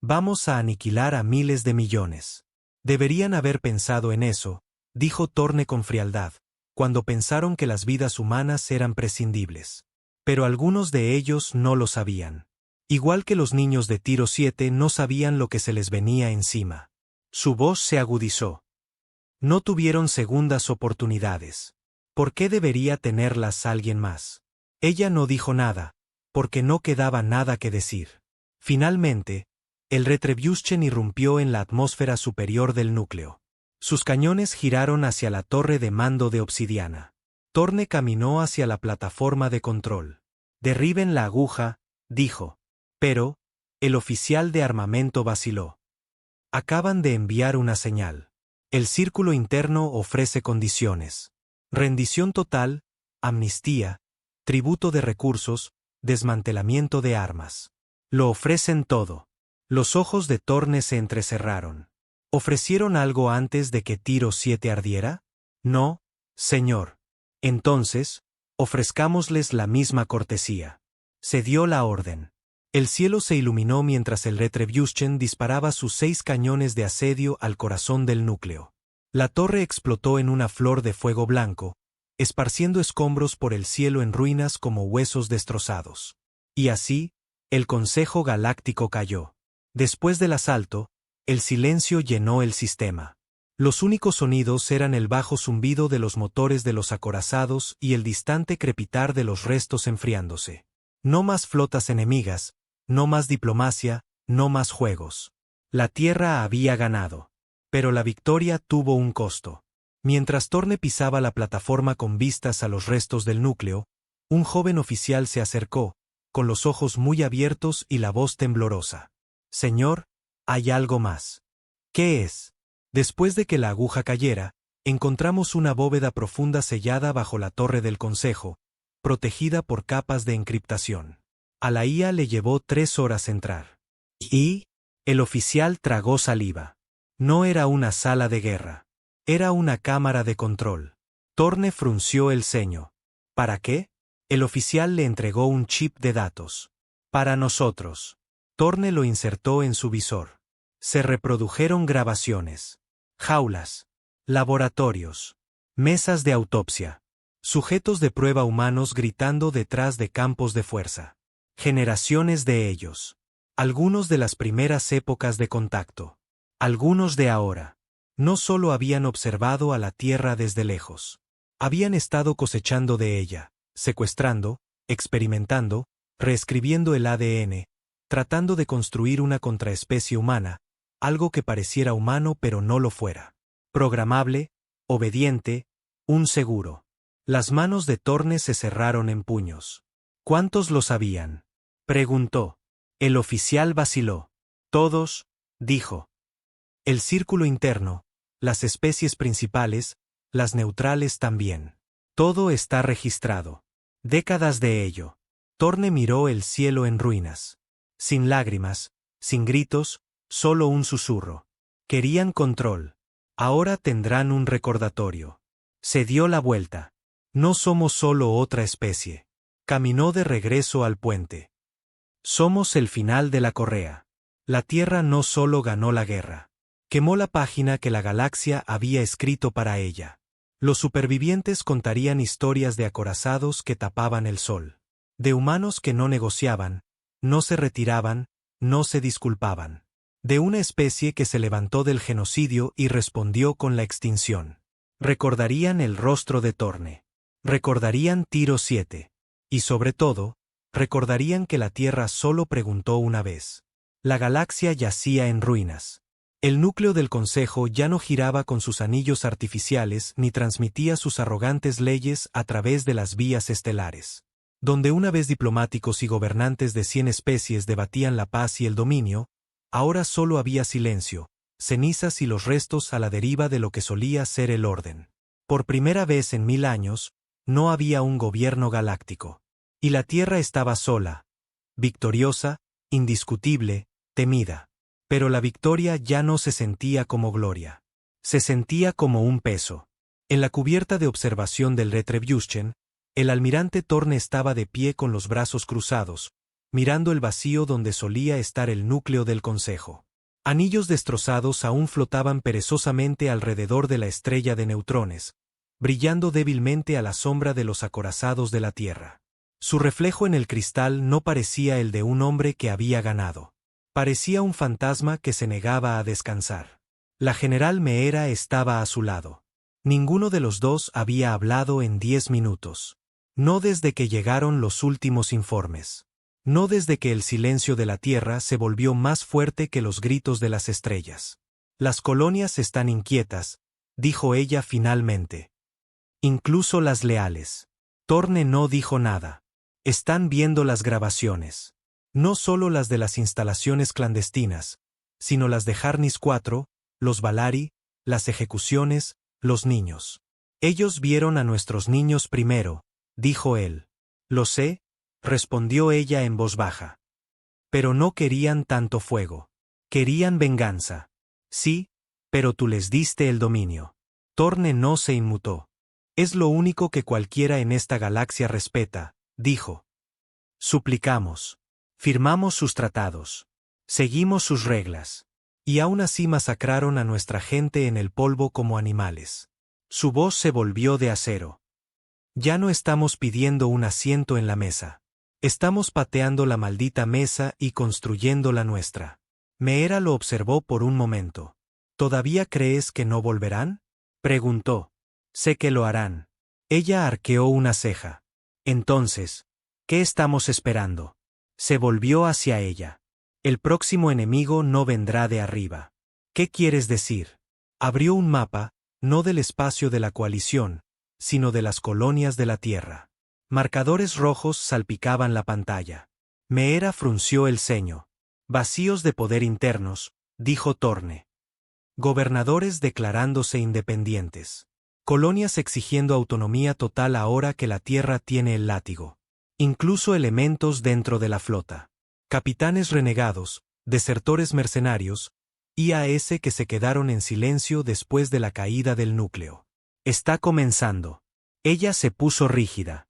Vamos a aniquilar a miles de millones. Deberían haber pensado en eso, dijo Thorne con frialdad, cuando pensaron que las vidas humanas eran prescindibles. Pero algunos de ellos no lo sabían. Igual que los niños de Tiro 7 no sabían lo que se les venía encima. Su voz se agudizó. No tuvieron segundas oportunidades. ¿Por qué debería tenerlas alguien más? Ella no dijo nada, porque no quedaba nada que decir. Finalmente, el Retribution irrumpió en la atmósfera superior del núcleo. Sus cañones giraron hacia la torre de mando de obsidiana. Thorne caminó hacia la plataforma de control. Derriben la aguja, dijo. Pero, el oficial de armamento vaciló. Acaban de enviar una señal. El círculo interno ofrece condiciones. Rendición total, amnistía, tributo de recursos, desmantelamiento de armas. Lo ofrecen todo. Los ojos de Thorne se entrecerraron. ¿Ofrecieron algo antes de que Tiro 7 ardiera? No, señor. Entonces, ofrezcámosles la misma cortesía. Se dio la orden. El cielo se iluminó mientras el Retribution disparaba sus 6 cañones de asedio al corazón del núcleo. La torre explotó en una flor de fuego blanco, esparciendo escombros por el cielo en ruinas como huesos destrozados. Y así, el Consejo Galáctico cayó. Después del asalto, el silencio llenó el sistema. Los únicos sonidos eran el bajo zumbido de los motores de los acorazados y el distante crepitar de los restos enfriándose. No más flotas enemigas, no más diplomacia, no más juegos. La Tierra había ganado. Pero la victoria tuvo un costo. Mientras Thorne pisaba la plataforma con vistas a los restos del núcleo, un joven oficial se acercó, con los ojos muy abiertos y la voz temblorosa. Señor, hay algo más. ¿Qué es? Después de que la aguja cayera, encontramos una bóveda profunda sellada bajo la torre del Consejo, protegida por capas de encriptación. A la IA le llevó 3 horas entrar. Y el oficial tragó saliva. No era una sala de guerra. Era una cámara de control. Thorne frunció el ceño. ¿Para qué? El oficial le entregó un chip de datos. Para nosotros. Thorne lo insertó en su visor. Se reprodujeron grabaciones. Jaulas. Laboratorios. Mesas de autopsia. Sujetos de prueba humanos gritando detrás de campos de fuerza. Generaciones de ellos. Algunos de las primeras épocas de contacto. Algunos de ahora. No solo habían observado a la Tierra desde lejos. Habían estado cosechando de ella, secuestrando, experimentando, reescribiendo el ADN, tratando de construir una contraespecie humana, algo que pareciera humano pero no lo fuera. Programable, obediente, un seguro. Las manos de Thorne se cerraron en puños. ¿Cuántos lo sabían?, preguntó. El oficial vaciló. Todos, dijo. El círculo interno, las especies principales, las neutrales también. Todo está registrado. Décadas de ello. Thorne miró el cielo en ruinas. Sin lágrimas, sin gritos, solo un susurro. Querían control. Ahora tendrán un recordatorio. Se dio la vuelta. No somos solo otra especie. Caminó de regreso al puente. Somos el final de la correa. La Tierra no solo ganó la guerra. Quemó la página que la galaxia había escrito para ella. Los supervivientes contarían historias de acorazados que tapaban el sol. De humanos que no negociaban, no se retiraban, no se disculpaban. De una especie que se levantó del genocidio y respondió con la extinción. Recordarían el rostro de Thorne. Recordarían Tiro 7. Y sobre todo, recordarían que la Tierra solo preguntó una vez. La galaxia yacía en ruinas. El núcleo del Consejo ya no giraba con sus anillos artificiales ni transmitía sus arrogantes leyes a través de las vías estelares. Donde una vez diplomáticos y gobernantes de 100 especies debatían la paz y el dominio, ahora solo había silencio, cenizas y los restos a la deriva de lo que solía ser el orden. Por primera vez en 1000 años, no había un gobierno galáctico. Y la Tierra estaba sola, victoriosa, indiscutible, temida. Pero la victoria ya no se sentía como gloria. Se sentía como un peso. En la cubierta de observación del Retribution, el almirante Thorne estaba de pie con los brazos cruzados, mirando el vacío donde solía estar el núcleo del Consejo. Anillos destrozados aún flotaban perezosamente alrededor de la estrella de neutrones, brillando débilmente a la sombra de los acorazados de la Tierra. Su reflejo en el cristal no parecía el de un hombre que había ganado. Parecía un fantasma que se negaba a descansar. La general Meera estaba a su lado. Ninguno de los dos había hablado en 10 minutos. No desde que llegaron los últimos informes. No desde que el silencio de la Tierra se volvió más fuerte que los gritos de las estrellas. Las colonias están inquietas, dijo ella finalmente. Incluso las leales. Thorne no dijo nada. Están viendo las grabaciones. No solo las de las instalaciones clandestinas, sino las de Harnis 4, los Valari, las ejecuciones, los niños. Ellos vieron a nuestros niños primero, dijo él. Lo sé, respondió ella en voz baja. Pero no querían tanto fuego. Querían venganza. Sí, pero tú les diste el dominio. Thorne no se inmutó. Es lo único que cualquiera en esta galaxia respeta, dijo. Suplicamos. Firmamos sus tratados. Seguimos sus reglas. Y aún así masacraron a nuestra gente en el polvo como animales. Su voz se volvió de acero. Ya no estamos pidiendo un asiento en la mesa. Estamos pateando la maldita mesa y construyendo la nuestra. Meera lo observó por un momento. ¿Todavía crees que no volverán?, preguntó. Sé que lo harán. Ella arqueó una ceja. Entonces, ¿qué estamos esperando? Se volvió hacia ella. El próximo enemigo no vendrá de arriba. ¿Qué quieres decir? Abrió un mapa, no del espacio de la coalición, sino de las colonias de la Tierra. Marcadores rojos salpicaban la pantalla. Meera frunció el ceño. Vacíos de poder internos, dijo Thorne. Gobernadores declarándose independientes. Colonias exigiendo autonomía total ahora que la Tierra tiene el látigo. Incluso elementos dentro de la flota. Capitanes renegados, desertores mercenarios, IAS que se quedaron en silencio después de la caída del núcleo. Está comenzando. Ella se puso rígida.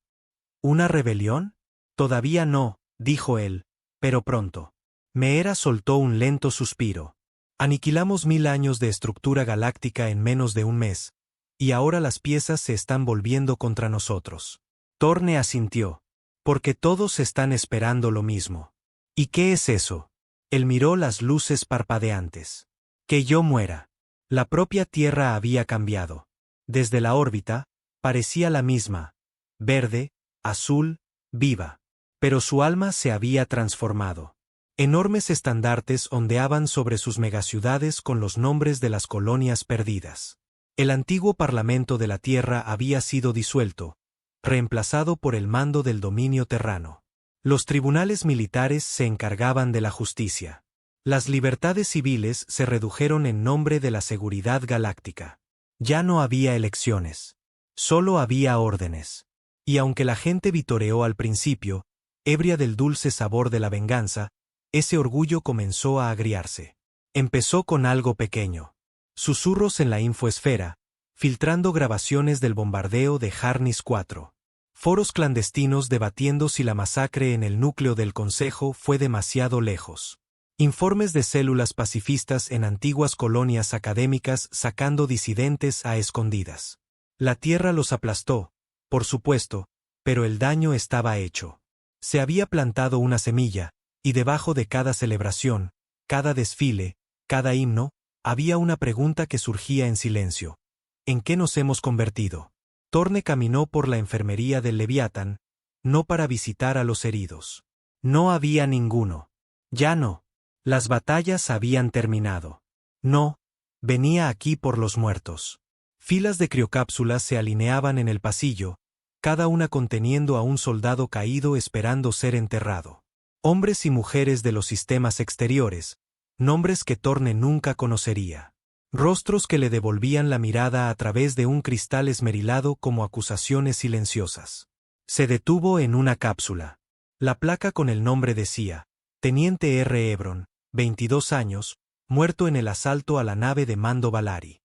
¿Una rebelión? Todavía no, dijo él, pero pronto. Meera soltó un lento suspiro. Aniquilamos 1000 años de estructura galáctica en menos de un mes, y ahora las piezas se están volviendo contra nosotros. Thorne asintió. Porque todos están esperando lo mismo. ¿Y qué es eso? Él miró las luces parpadeantes. Que yo muera. La propia Tierra había cambiado. Desde la órbita, Parecía la misma, verde, azul, viva. Pero su alma se había transformado. Enormes estandartes ondeaban sobre sus megaciudades con los nombres de las colonias perdidas. El antiguo Parlamento de la Tierra había sido disuelto, reemplazado por el mando del dominio terrano. Los tribunales militares se encargaban de la justicia. Las libertades civiles se redujeron en nombre de la seguridad galáctica. Ya no había elecciones. Solo había órdenes. Y aunque la gente vitoreó al principio, ebria del dulce sabor de la venganza, ese orgullo comenzó a agriarse. Empezó con algo pequeño. Susurros en la infoesfera, filtrando grabaciones del bombardeo de Harnis 4. Foros clandestinos debatiendo si la masacre en el núcleo del Consejo fue demasiado lejos. Informes de células pacifistas en antiguas colonias académicas sacando disidentes a escondidas. La Tierra los aplastó, por supuesto, pero el daño estaba hecho. Se había plantado una semilla, y debajo de cada celebración, cada desfile, cada himno, había una pregunta que surgía en silencio. ¿En qué nos hemos convertido? Torne caminó por la enfermería del Leviatán, no para visitar a los heridos. No había ninguno. Ya no. Las batallas habían terminado. No, venía aquí por los muertos. Filas de criocápsulas se alineaban en el pasillo, cada una conteniendo a un soldado caído esperando ser enterrado. Hombres y mujeres de los sistemas exteriores, nombres que Torne nunca conocería. Rostros que le devolvían la mirada a través de un cristal esmerilado como acusaciones silenciosas. Se detuvo en una cápsula. La placa con el nombre decía, Teniente R. Hebron, 22 años, muerto en el asalto a la nave de Mando Valari.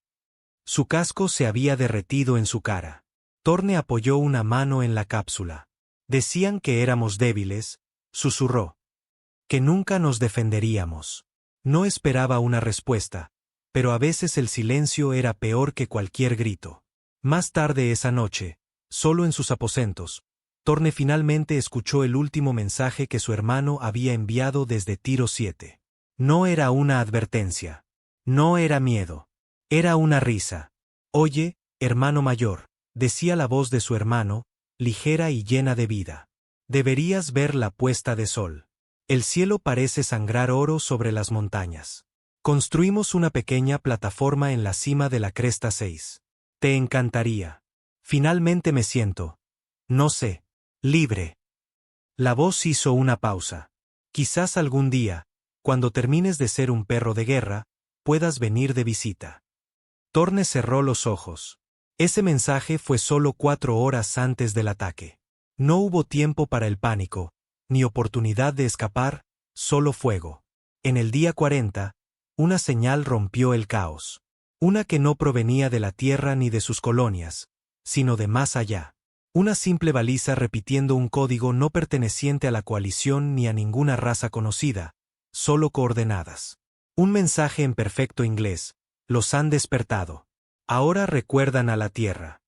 Su casco se había derretido en su cara. Torne apoyó una mano en la cápsula. Decían que éramos débiles, susurró. Que nunca nos defenderíamos. No esperaba una respuesta, pero a veces el silencio era peor que cualquier grito. Más tarde esa noche, solo en sus aposentos, Torne finalmente escuchó el último mensaje que su hermano había enviado desde Tiro 7. No era una advertencia. No era miedo. Era una risa. Oye, hermano mayor, decía la voz de su hermano, ligera y llena de vida. Deberías ver la puesta de sol. El cielo parece sangrar oro sobre las montañas. Construimos una pequeña plataforma en la cima de la cresta 6. Te encantaría. Finalmente me siento, no sé, libre. La voz hizo una pausa. Quizás algún día, cuando termines de ser un perro de guerra, puedas venir de visita. Torne cerró los ojos. Ese mensaje fue solo 4 horas antes del ataque. No hubo tiempo para el pánico, ni oportunidad de escapar, solo fuego. En el día 40, una señal rompió el caos. Una que no provenía de la Tierra ni de sus colonias, sino de más allá. Una simple baliza repitiendo un código no perteneciente a la coalición ni a ninguna raza conocida, solo coordenadas. Un mensaje en perfecto inglés, los han despertado. Ahora recuerdan a la Tierra.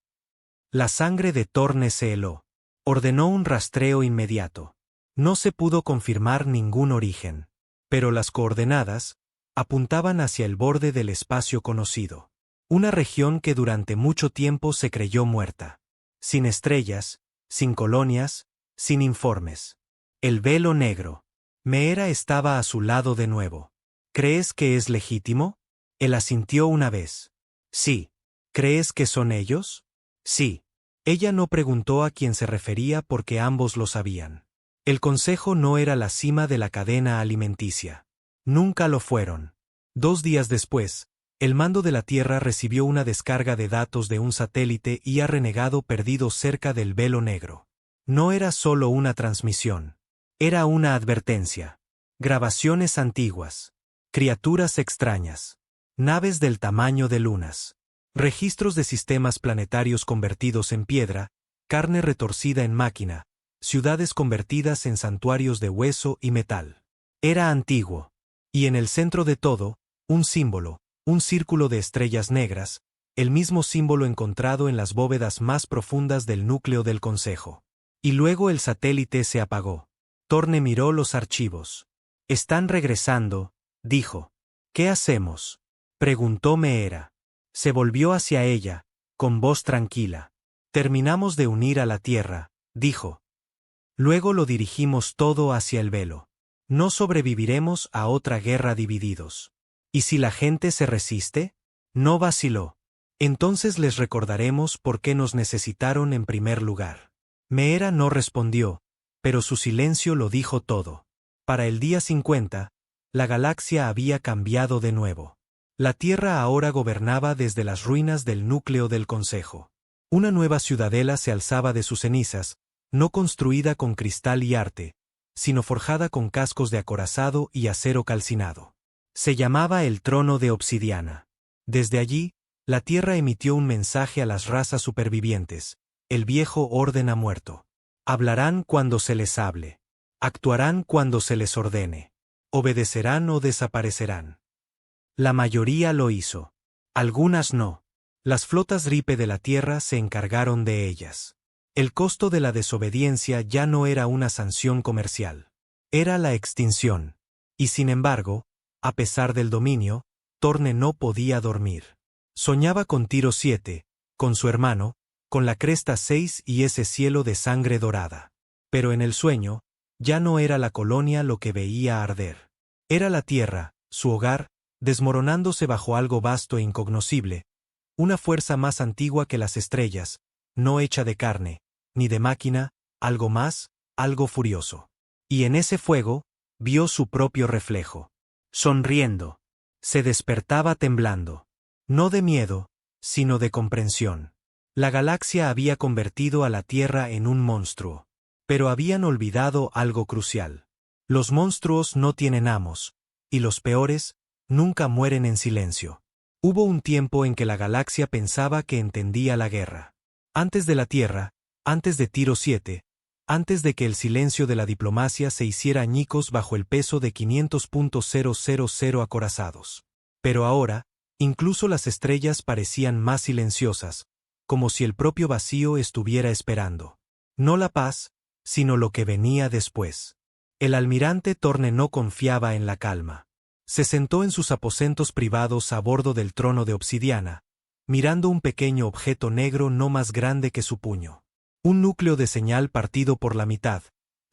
La sangre de Torne se heló. Ordenó un rastreo inmediato. No se pudo confirmar ningún origen. Pero las coordenadas apuntaban hacia el borde del espacio conocido. Una región que durante mucho tiempo se creyó muerta. Sin estrellas, sin colonias, sin informes. El velo negro. Meera estaba a su lado de nuevo. ¿Crees que es legítimo? Él asintió una vez. Sí. ¿Crees que son ellos? Sí. Ella no preguntó a quién se refería porque ambos lo sabían. El Consejo no era la cima de la cadena alimenticia. Nunca lo fueron. 2 días después, el mando de la Tierra recibió una descarga de datos de un satélite y ha renegado perdido cerca del velo negro. No era solo una transmisión. Era una advertencia. Grabaciones antiguas. Criaturas extrañas. Naves del tamaño de lunas. Registros de sistemas planetarios convertidos en piedra, carne retorcida en máquina, ciudades convertidas en santuarios de hueso y metal. Era antiguo. Y en el centro de todo, un símbolo, un círculo de estrellas negras, el mismo símbolo encontrado en las bóvedas más profundas del núcleo del Consejo. Y luego el satélite se apagó. Torne miró los archivos. Están regresando, dijo. ¿Qué hacemos? Preguntó Meera. Se volvió hacia ella, con voz tranquila. Terminamos de unir a la Tierra, dijo. Luego lo dirigimos todo hacia el velo. No sobreviviremos a otra guerra divididos. ¿Y si la gente se resiste? No vaciló. Entonces les recordaremos por qué nos necesitaron en primer lugar. Meera no respondió, pero su silencio lo dijo todo. Para el día 50, la galaxia había cambiado de nuevo. La Tierra ahora gobernaba desde las ruinas del núcleo del Consejo. Una nueva ciudadela se alzaba de sus cenizas, no construida con cristal y arte, sino forjada con cascos de acorazado y acero calcinado. Se llamaba el Trono de Obsidiana. Desde allí, la Tierra emitió un mensaje a las razas supervivientes: el viejo orden ha muerto. Hablarán cuando se les hable. Actuarán cuando se les ordene. Obedecerán o desaparecerán. La mayoría lo hizo. Algunas no. Las flotas Ripe de la Tierra se encargaron de ellas. El costo de la desobediencia ya no era una sanción comercial. Era la extinción. Y sin embargo, a pesar del dominio, Torne no podía dormir. Soñaba con Tiro 7, con su hermano, con la Cresta 6 y ese cielo de sangre dorada. Pero en el sueño, ya no era la colonia lo que veía arder. Era la Tierra, su hogar, desmoronándose bajo algo vasto e incognoscible, una fuerza más antigua que las estrellas, no hecha de carne, ni de máquina, algo más, algo furioso. Y en ese fuego, vio su propio reflejo. Sonriendo. Se despertaba temblando. No de miedo, sino de comprensión. La galaxia había convertido a la Tierra en un monstruo. Pero habían olvidado algo crucial. Los monstruos no tienen amos, y los peores, nunca mueren en silencio. Hubo un tiempo en que la galaxia pensaba que entendía la guerra. Antes de la Tierra, antes de Tiro 7, antes de que el silencio de la diplomacia se hiciera añicos bajo el peso de 500.000 acorazados. Pero ahora, incluso las estrellas parecían más silenciosas, como si el propio vacío estuviera esperando. No la paz, sino lo que venía después. El almirante Torne no confiaba en la calma. Se sentó en sus aposentos privados a bordo del trono de obsidiana, mirando un pequeño objeto negro no más grande que su puño. Un núcleo de señal partido por la mitad,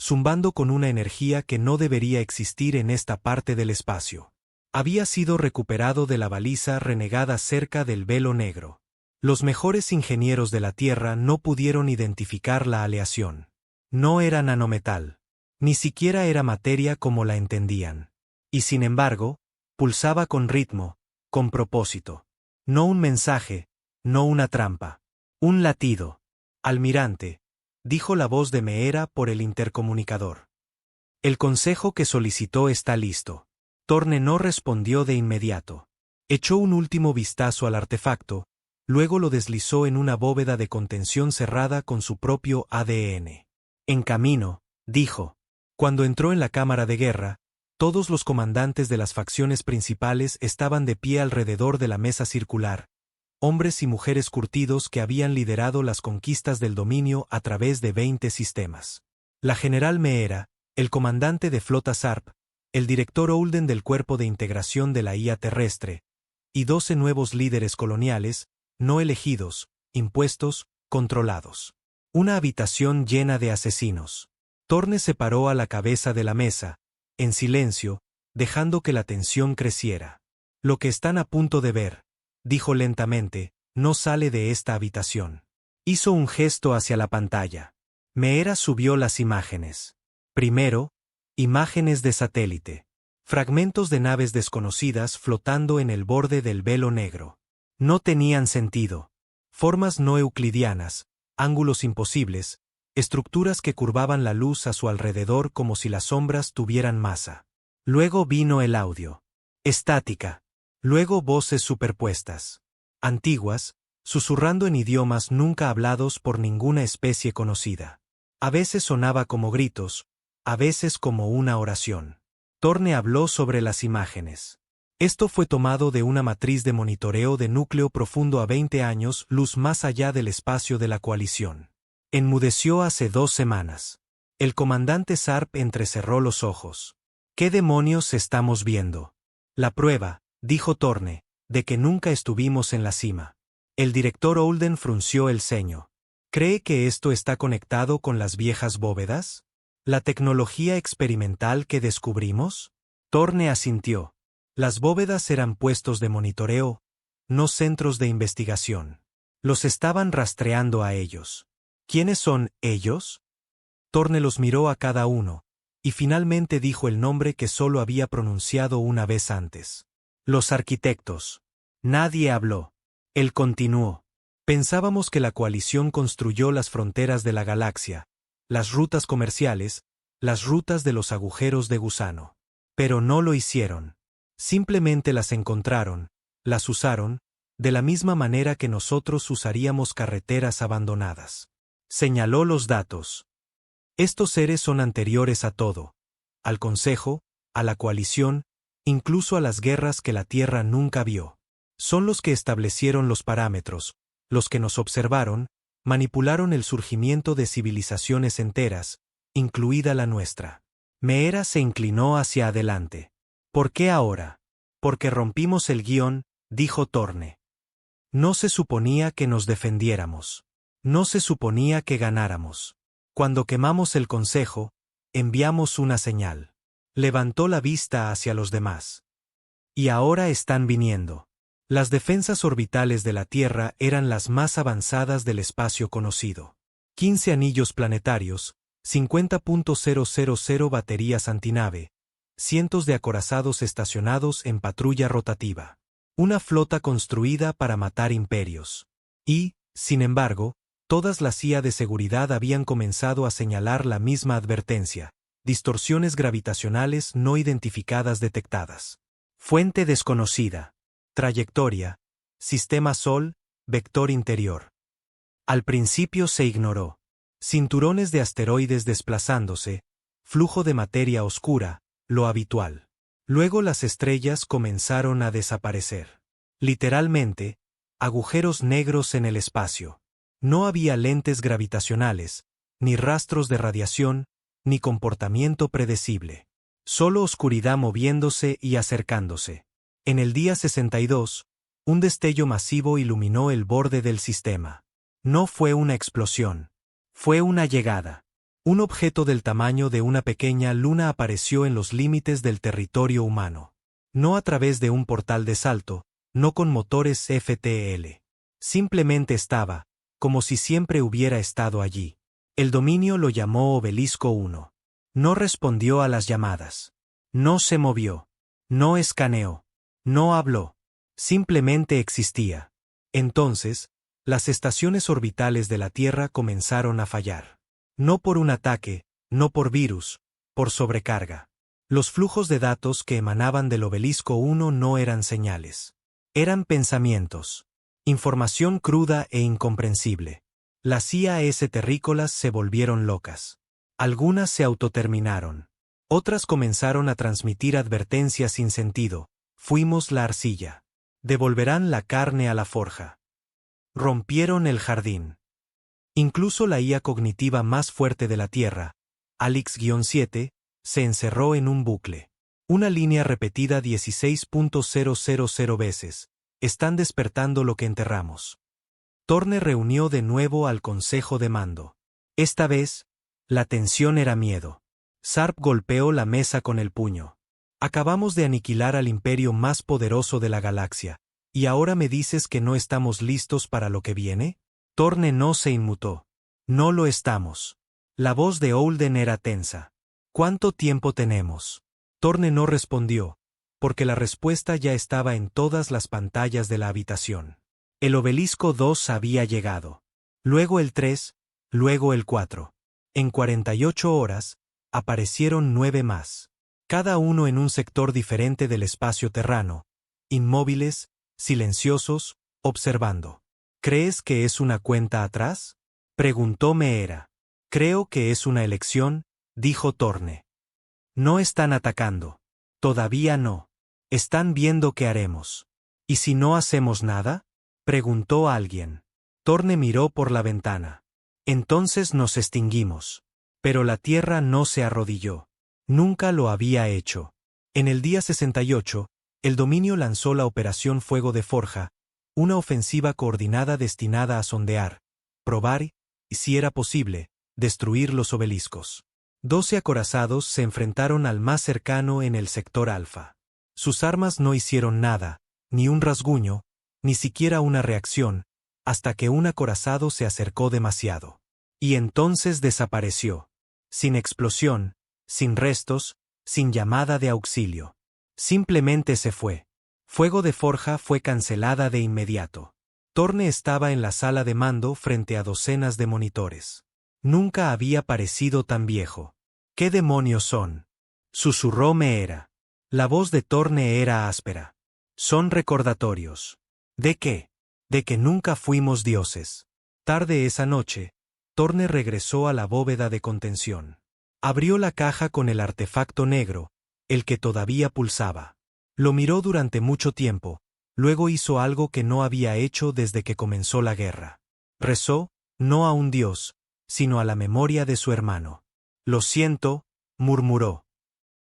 zumbando con una energía que no debería existir en esta parte del espacio. Había sido recuperado de la baliza renegada cerca del velo negro. Los mejores ingenieros de la Tierra no pudieron identificar la aleación. No era nanometal. Ni siquiera era materia como la entendían. Y sin embargo, pulsaba con ritmo, con propósito. No un mensaje, no una trampa. Un latido. Almirante, dijo la voz de Meera por el intercomunicador. El consejo que solicitó está listo. Torne no respondió de inmediato. Echó un último vistazo al artefacto, luego lo deslizó en una bóveda de contención cerrada con su propio ADN. En camino, dijo. Cuando entró en la cámara de guerra, todos los comandantes de las facciones principales estaban de pie alrededor de la mesa circular, hombres y mujeres curtidos que habían liderado las conquistas del dominio a través de 20 sistemas. La general Meera, el comandante de flota SARP, el director Olden del Cuerpo de Integración de la IA terrestre, y 12 nuevos líderes coloniales, no elegidos, impuestos, controlados. Una habitación llena de asesinos. Torne se paró a la cabeza de la mesa, en silencio, dejando que la tensión creciera. Lo que están a punto de ver, dijo lentamente, no sale de esta habitación. Hizo un gesto hacia la pantalla. Meera subió las imágenes. Primero, imágenes de satélite. Fragmentos de naves desconocidas flotando en el borde del velo negro. No tenían sentido. Formas no euclidianas, ángulos imposibles, estructuras que curvaban la luz a su alrededor como si las sombras tuvieran masa. Luego vino el audio. Estática. Luego voces superpuestas. Antiguas, susurrando en idiomas nunca hablados por ninguna especie conocida. A veces sonaba como gritos, a veces como una oración. Torne habló sobre las imágenes. Esto fue tomado de una matriz de monitoreo de núcleo profundo a 20 años luz más allá del espacio de la coalición. Enmudeció hace 2 semanas. El comandante Sarp entrecerró los ojos. ¿Qué demonios estamos viendo? La prueba, dijo Torne, de que nunca estuvimos en la cima. El director Olden frunció el ceño. ¿Cree que esto está conectado con las viejas bóvedas? ¿La tecnología experimental que descubrimos? Thorne asintió. Las bóvedas eran puestos de monitoreo, no centros de investigación. Los estaban rastreando a ellos. ¿Quiénes son ellos? Thorne los miró a cada uno, y finalmente dijo el nombre que solo había pronunciado una vez antes. Los arquitectos. Nadie habló. Él continuó. Pensábamos que la coalición construyó las fronteras de la galaxia, las rutas comerciales, las rutas de los agujeros de gusano. Pero no lo hicieron. Simplemente las encontraron, las usaron, de la misma manera que nosotros usaríamos carreteras abandonadas. Señaló los datos. Estos seres son anteriores a todo, al Consejo, a la coalición, incluso a las guerras que la Tierra nunca vio. Son los que establecieron los parámetros, los que nos observaron, manipularon el surgimiento de civilizaciones enteras, incluida la nuestra. Meera se inclinó hacia adelante. ¿Por qué ahora? Porque rompimos el guión, dijo Thorne. No se suponía que nos defendiéramos. No se suponía que ganáramos. Cuando quemamos el Consejo, enviamos una señal. Levantó la vista hacia los demás. Y ahora están viniendo. Las defensas orbitales de la Tierra eran las más avanzadas del espacio conocido. 15 anillos planetarios, 50.000 baterías antinave, cientos de acorazados estacionados en patrulla rotativa. Una flota construida para matar imperios. Y, sin embargo, todas las IA de seguridad habían comenzado a señalar la misma advertencia: distorsiones gravitacionales no identificadas detectadas. Fuente desconocida. Trayectoria. Sistema Sol, vector interior. Al principio se ignoró. Cinturones de asteroides desplazándose, flujo de materia oscura, lo habitual. Luego las estrellas comenzaron a desaparecer. Literalmente, agujeros negros en el espacio. No había lentes gravitacionales, ni rastros de radiación, ni comportamiento predecible. Solo oscuridad moviéndose y acercándose. En el día 62, un destello masivo iluminó el borde del sistema. No fue una explosión. Fue una llegada. Un objeto del tamaño de una pequeña luna apareció en los límites del territorio humano. No a través de un portal de salto, no con motores FTL. Simplemente estaba, como si siempre hubiera estado allí. El dominio lo llamó Obelisco 1. No respondió a las llamadas. No se movió. No escaneó. No habló. Simplemente existía. Entonces, las estaciones orbitales de la Tierra comenzaron a fallar. No por un ataque, no por virus, por sobrecarga. Los flujos de datos que emanaban del Obelisco 1 no eran señales. Eran pensamientos. Información cruda e incomprensible. Las IAS terrícolas se volvieron locas. Algunas se autoterminaron. Otras comenzaron a transmitir advertencias sin sentido. Fuimos la arcilla. Devolverán la carne a la forja. Rompieron el jardín. Incluso la IA cognitiva más fuerte de la Tierra, Alix-7, se encerró en un bucle. Una línea repetida 16.000 veces. Están despertando lo que enterramos. Thorne reunió de nuevo al Consejo de Mando. Esta vez, la tensión era miedo. Sarp golpeó la mesa con el puño. Acabamos de aniquilar al imperio más poderoso de la galaxia, ¿y ahora me dices que no estamos listos para lo que viene? Thorne no se inmutó. No lo estamos. La voz de Holden era tensa. ¿Cuánto tiempo tenemos? Thorne no respondió, porque la respuesta ya estaba en todas las pantallas de la habitación. El Obelisco 2 había llegado. Luego el 3, luego el 4. En 48 horas, aparecieron 9 más. Cada uno en un sector diferente del espacio terrano, inmóviles, silenciosos, observando. ¿Crees que es una cuenta atrás? Preguntó Meera. Creo que es una elección, dijo Thorne. No están atacando. Todavía no. Están viendo qué haremos. ¿Y si no hacemos nada? Preguntó alguien. Thorne miró por la ventana. Entonces nos extinguimos. Pero la Tierra no se arrodilló. Nunca lo había hecho. En el día 68, el dominio lanzó la Operación Fuego de Forja, una ofensiva coordinada destinada a sondear, probar y si era posible, destruir los obeliscos. 12 acorazados se enfrentaron al más cercano en el sector Alfa. Sus armas no hicieron nada, ni un rasguño, ni siquiera una reacción, hasta que un acorazado se acercó demasiado. Y entonces desapareció. Sin explosión, sin restos, sin llamada de auxilio. Simplemente se fue. Fuego de Forja fue cancelada de inmediato. Torne estaba en la sala de mando frente a docenas de monitores. Nunca había parecido tan viejo. ¿Qué demonios son? Susurró Meera. La voz de Torne era áspera. Son recordatorios. ¿De qué? De que nunca fuimos dioses. Tarde esa noche, Torne regresó a la bóveda de contención. Abrió la caja con el artefacto negro, el que todavía pulsaba. Lo miró durante mucho tiempo, luego hizo algo que no había hecho desde que comenzó la guerra. Rezó, no a un dios, sino a la memoria de su hermano. Lo siento, murmuró.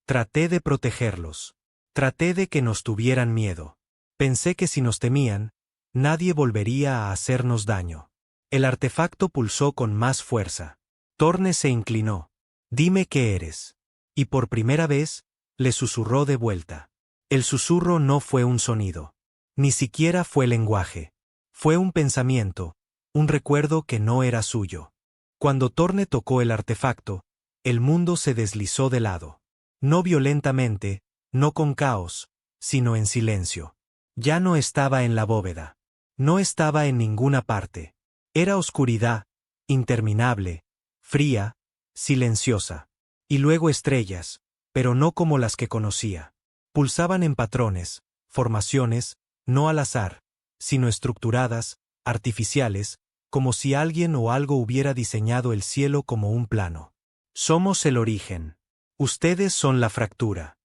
Traté de protegerlos. Traté de que nos tuvieran miedo. Pensé que si nos temían, nadie volvería a hacernos daño. El artefacto pulsó con más fuerza. Torne se inclinó. Dime qué eres. Y por primera vez, le susurró de vuelta. El susurro no fue un sonido. Ni siquiera fue lenguaje. Fue un pensamiento, un recuerdo que no era suyo. Cuando Torne tocó el artefacto, el mundo se deslizó de lado. No violentamente, no con caos, sino en silencio. Ya no estaba en la bóveda. No estaba en ninguna parte. Era oscuridad, interminable, fría, silenciosa. Y luego estrellas, pero no como las que conocía. Pulsaban en patrones, formaciones, no al azar, sino estructuradas, artificiales, como si alguien o algo hubiera diseñado el cielo como un plano. Somos el origen. Ustedes son la fractura.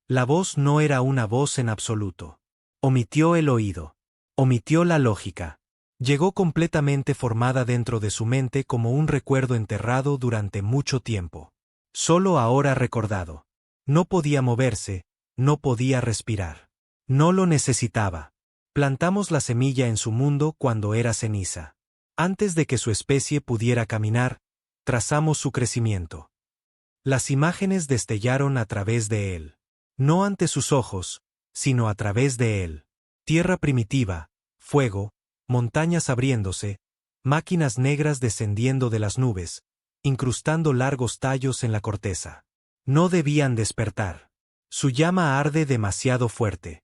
La voz no era una voz en absoluto. Omitió el oído. Omitió la lógica. Llegó completamente formada dentro de su mente como un recuerdo enterrado durante mucho tiempo. Solo ahora recordado. No podía moverse, no podía respirar. No lo necesitaba. Plantamos la semilla en su mundo cuando era ceniza. Antes de que su especie pudiera caminar, trazamos su crecimiento. Las imágenes destellaron a través de él. No ante sus ojos, sino a través de él. Tierra primitiva, fuego, montañas abriéndose, máquinas negras descendiendo de las nubes, incrustando largos tallos en la corteza. No debían despertar. Su llama arde demasiado fuerte.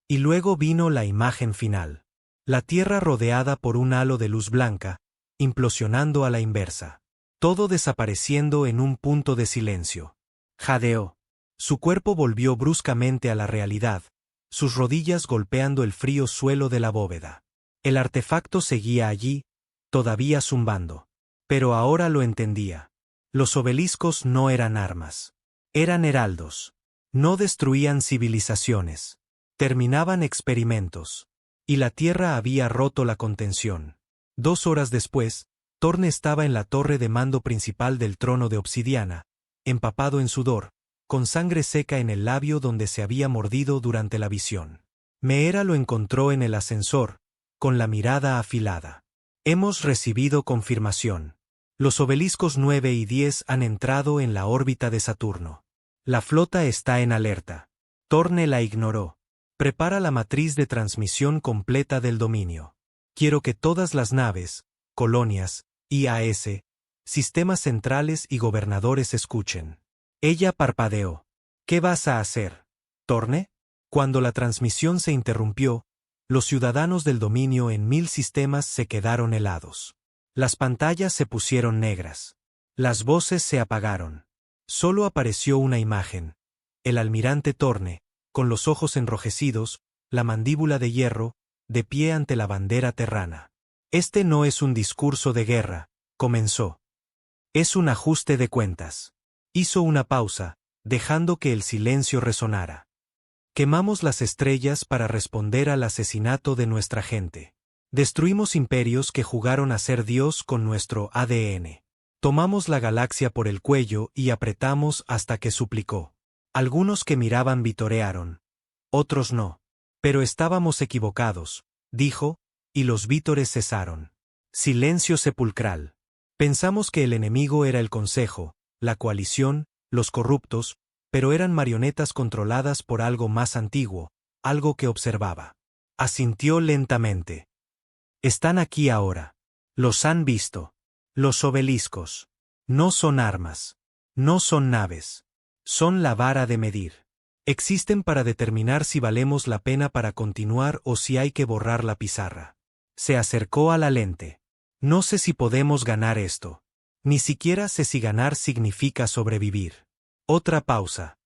Y luego vino la imagen final. La tierra rodeada por un halo de luz blanca, implosionando a la inversa. Todo desapareciendo en un punto de silencio. Jadeó. Su cuerpo volvió bruscamente a la realidad, sus rodillas golpeando el frío suelo de la bóveda. El artefacto seguía allí, todavía zumbando. Pero ahora lo entendía. Los obeliscos no eran armas. Eran heraldos. No destruían civilizaciones. Terminaban experimentos. Y la Tierra había roto la contención. 2 horas después, Torne estaba en la torre de mando principal del trono de obsidiana, empapado en sudor, con sangre seca en el labio donde se había mordido durante la visión. Meera lo encontró en el ascensor, con la mirada afilada. Hemos recibido confirmación. Los obeliscos 9 y 10 han entrado en la órbita de Saturno. La flota está en alerta. Torne la ignoró. Prepara la matriz de transmisión completa del dominio. Quiero que todas las naves, colonias, IAS, sistemas centrales y gobernadores escuchen. Ella parpadeó. ¿Qué vas a hacer, Torne? Cuando la transmisión se interrumpió, los ciudadanos del dominio en 1000 sistemas se quedaron helados. Las pantallas se pusieron negras. Las voces se apagaron. Solo apareció una imagen. El almirante Torne, con los ojos enrojecidos, la mandíbula de hierro, de pie ante la bandera terrana. Este no es un discurso de guerra, comenzó. Es un ajuste de cuentas. Hizo una pausa, dejando que el silencio resonara. Quemamos las estrellas para responder al asesinato de nuestra gente. Destruimos imperios que jugaron a ser Dios con nuestro ADN. Tomamos la galaxia por el cuello y apretamos hasta que suplicó. Algunos que miraban vitorearon. Otros no. Pero estábamos equivocados, dijo, y los vítores cesaron. Silencio sepulcral. Pensamos que el enemigo era el Consejo, la coalición, los corruptos, pero eran marionetas controladas por algo más antiguo, algo que observaba. Asintió lentamente. Están aquí ahora. Los han visto. Los obeliscos. No son armas. No son naves. Son la vara de medir. Existen para determinar si valemos la pena para continuar o si hay que borrar la pizarra. Se acercó a la lente. No sé si podemos ganar esto. Ni siquiera sé si ganar significa sobrevivir. Otra pausa.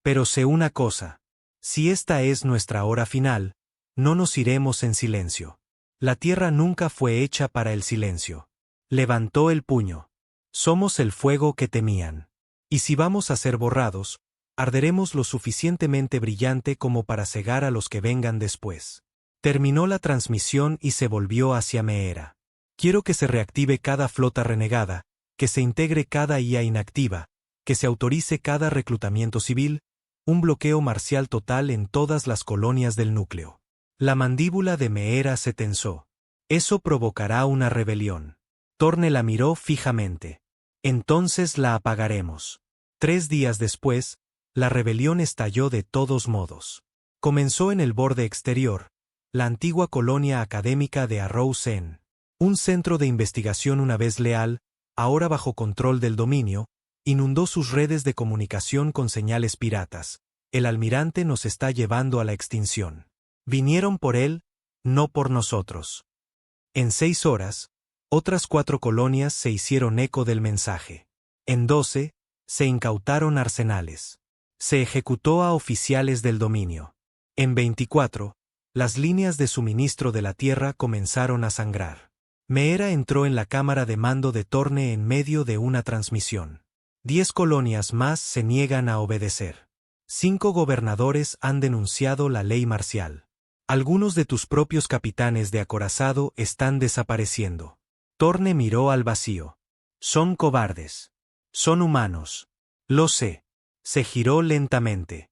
Pero sé una cosa. Si esta es nuestra hora final, no nos iremos en silencio. La tierra nunca fue hecha para el silencio. Levantó el puño. Somos el fuego que temían. Y si vamos a ser borrados, arderemos lo suficientemente brillante como para cegar a los que vengan después. Terminó la transmisión y se volvió hacia Meera. Quiero que se reactive cada flota renegada, que se integre cada IA inactiva, que se autorice cada reclutamiento civil, un bloqueo marcial total en todas las colonias del núcleo. La mandíbula de Meera se tensó. Eso provocará una rebelión. Torne la miró fijamente. Entonces la apagaremos. 3 días después, la rebelión estalló de todos modos. Comenzó en el borde exterior, la antigua colonia académica de Arrow-Sen. Un centro de investigación una vez leal, ahora bajo control del dominio, inundó sus redes de comunicación con señales piratas. El almirante nos está llevando a la extinción. Vinieron por él, no por nosotros. En 6 horas, otras 4 colonias se hicieron eco del mensaje. En 12, se incautaron arsenales. Se ejecutó a oficiales del dominio. En 24, las líneas de suministro de la Tierra comenzaron a sangrar. Meera entró en la cámara de mando de Torne en medio de una transmisión. 10 colonias más se niegan a obedecer. 5 gobernadores han denunciado la ley marcial. Algunos de tus propios capitanes de acorazado están desapareciendo. Torne miró al vacío. Son cobardes. Son humanos. Lo sé. Se giró lentamente.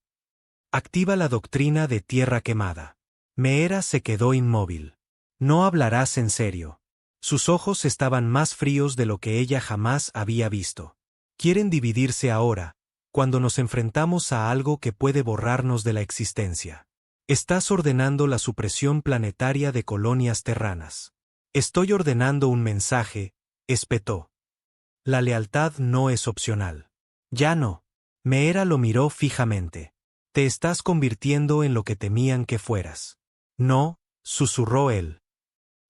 Activa la doctrina de tierra quemada. Meera se quedó inmóvil. No hablarás en serio. Sus ojos estaban más fríos de lo que ella jamás había visto. Quieren dividirse ahora, cuando nos enfrentamos a algo que puede borrarnos de la existencia. Estás ordenando la supresión planetaria de colonias terranas. Estoy ordenando un mensaje, espetó. La lealtad no es opcional. Ya no. Meera lo miró fijamente. Te estás convirtiendo en lo que temían que fueras. No, susurró él.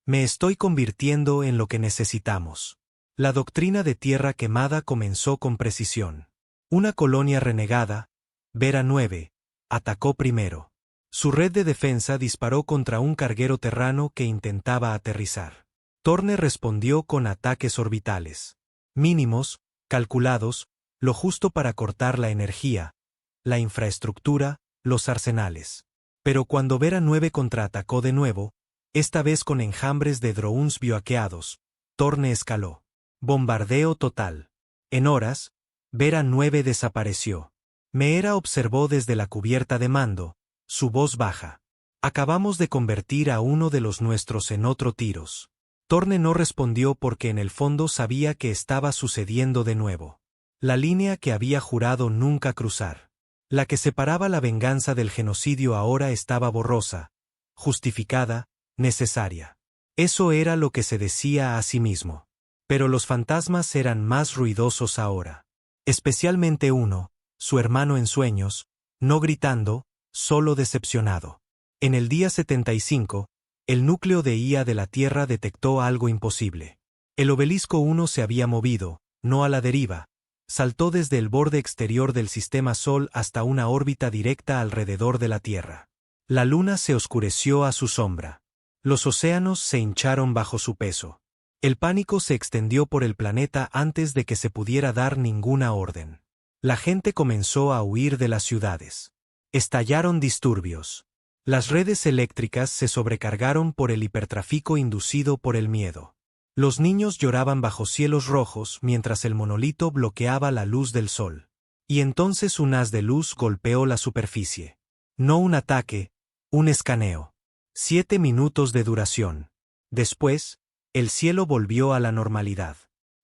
Me estoy convirtiendo en lo que necesitamos. La doctrina de tierra quemada comenzó con precisión. Una colonia renegada, Vera 9, atacó primero. Su red de defensa disparó contra un carguero terrano que intentaba aterrizar. Torne respondió con ataques orbitales. Mínimos, calculados, lo justo para cortar la energía, la infraestructura, los arsenales. Pero cuando Vera 9 contraatacó de nuevo, esta vez con enjambres de drones biohackeados, Torne escaló. Bombardeo total. En horas, Vera 9 desapareció. Meera observó desde la cubierta de mando, su voz baja. Acabamos de convertir a uno de los nuestros en otro tiros. Torne no respondió porque en el fondo sabía que estaba sucediendo de nuevo. La línea que había jurado nunca cruzar. La que separaba la venganza del genocidio ahora estaba borrosa, justificada, necesaria. Eso era lo que se decía a sí mismo. Pero los fantasmas eran más ruidosos ahora. Especialmente uno, su hermano en sueños, no gritando, solo decepcionado. En el día 75, el núcleo de IA de la Tierra detectó algo imposible. El obelisco 1 se había movido, no a la deriva. Saltó desde el borde exterior del sistema Sol hasta una órbita directa alrededor de la Tierra. La luna se oscureció a su sombra. Los océanos se hincharon bajo su peso. El pánico se extendió por el planeta antes de que se pudiera dar ninguna orden. La gente comenzó a huir de las ciudades. Estallaron disturbios. Las redes eléctricas se sobrecargaron por el hipertráfico inducido por el miedo. Los niños lloraban bajo cielos rojos mientras el monolito bloqueaba la luz del sol. Y entonces un haz de luz golpeó la superficie. No un ataque, un escaneo. 7 minutos de duración. Después, El cielo volvió a la normalidad.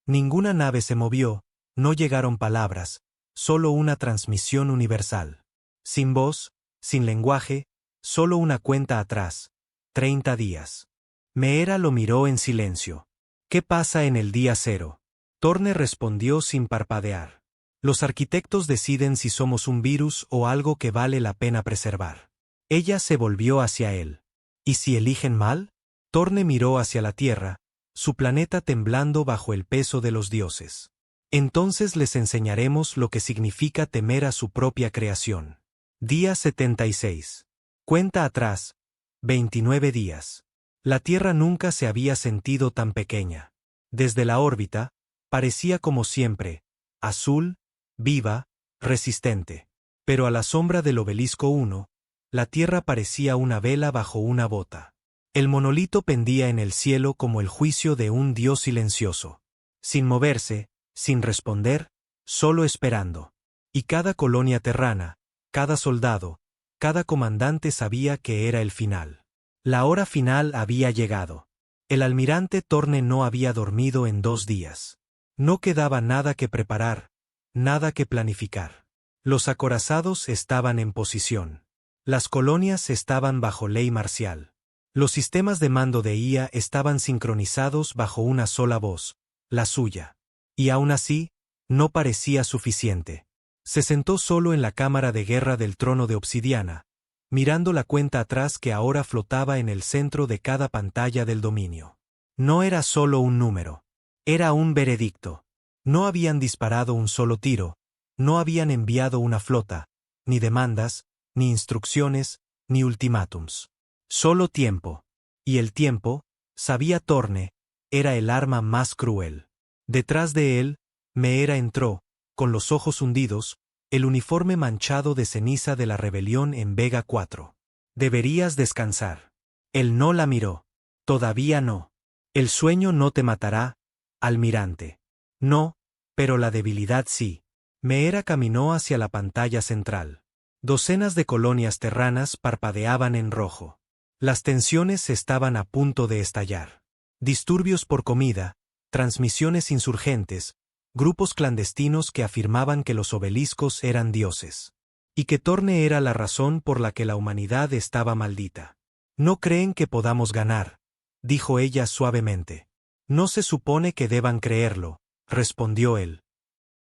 Ninguna nave se movió, no llegaron palabras, solo una transmisión universal. Sin voz, sin lenguaje, solo una cuenta atrás. 30 días. Meera lo miró en silencio. ¿Qué pasa en el día cero? Torne respondió sin parpadear. Los arquitectos deciden si somos un virus o algo que vale la pena preservar. Ella se volvió hacia él. ¿Y si eligen mal? Torne miró hacia la Tierra, su planeta temblando bajo el peso de los dioses. Entonces les enseñaremos lo que significa temer a su propia creación. Día 76. Cuenta atrás. 29 días. La Tierra nunca se había sentido tan pequeña. Desde la órbita, parecía como siempre, azul, viva, resistente. Pero a la sombra del obelisco 1, la Tierra parecía una vela bajo una bota. El monolito pendía en el cielo como el juicio de un dios silencioso. Sin moverse, sin responder, solo esperando. Y cada colonia terrana, cada soldado, cada comandante sabía que era el final. La hora final había llegado. El almirante Torne no había dormido en 2 días. No quedaba nada que preparar, nada que planificar. Los acorazados estaban en posición. Las colonias estaban bajo ley marcial. Los sistemas de mando de IA estaban sincronizados bajo una sola voz, la suya. Y aún así, no parecía suficiente. Se sentó solo en la cámara de guerra del trono de obsidiana, mirando la cuenta atrás que ahora flotaba en el centro de cada pantalla del dominio. No era solo un número. Era un veredicto. No habían disparado un solo tiro, no habían enviado una flota, ni demandas, ni instrucciones, ni ultimátums. Solo tiempo. Y el tiempo, sabía Torne, era el arma más cruel. Detrás de él, Meera entró, con los ojos hundidos, el uniforme manchado de ceniza de la rebelión en Vega 4. Deberías descansar. Él no la miró. Todavía no. El sueño no te matará, almirante. No, pero la debilidad sí. Meera caminó hacia la pantalla central. Docenas de colonias terranas parpadeaban en rojo. Las tensiones estaban a punto de estallar. Disturbios por comida, transmisiones insurgentes, grupos clandestinos que afirmaban que los obeliscos eran dioses. Y que Torne era la razón por la que la humanidad estaba maldita. No creen que podamos ganar, dijo ella suavemente. No se supone que deban creerlo, respondió él.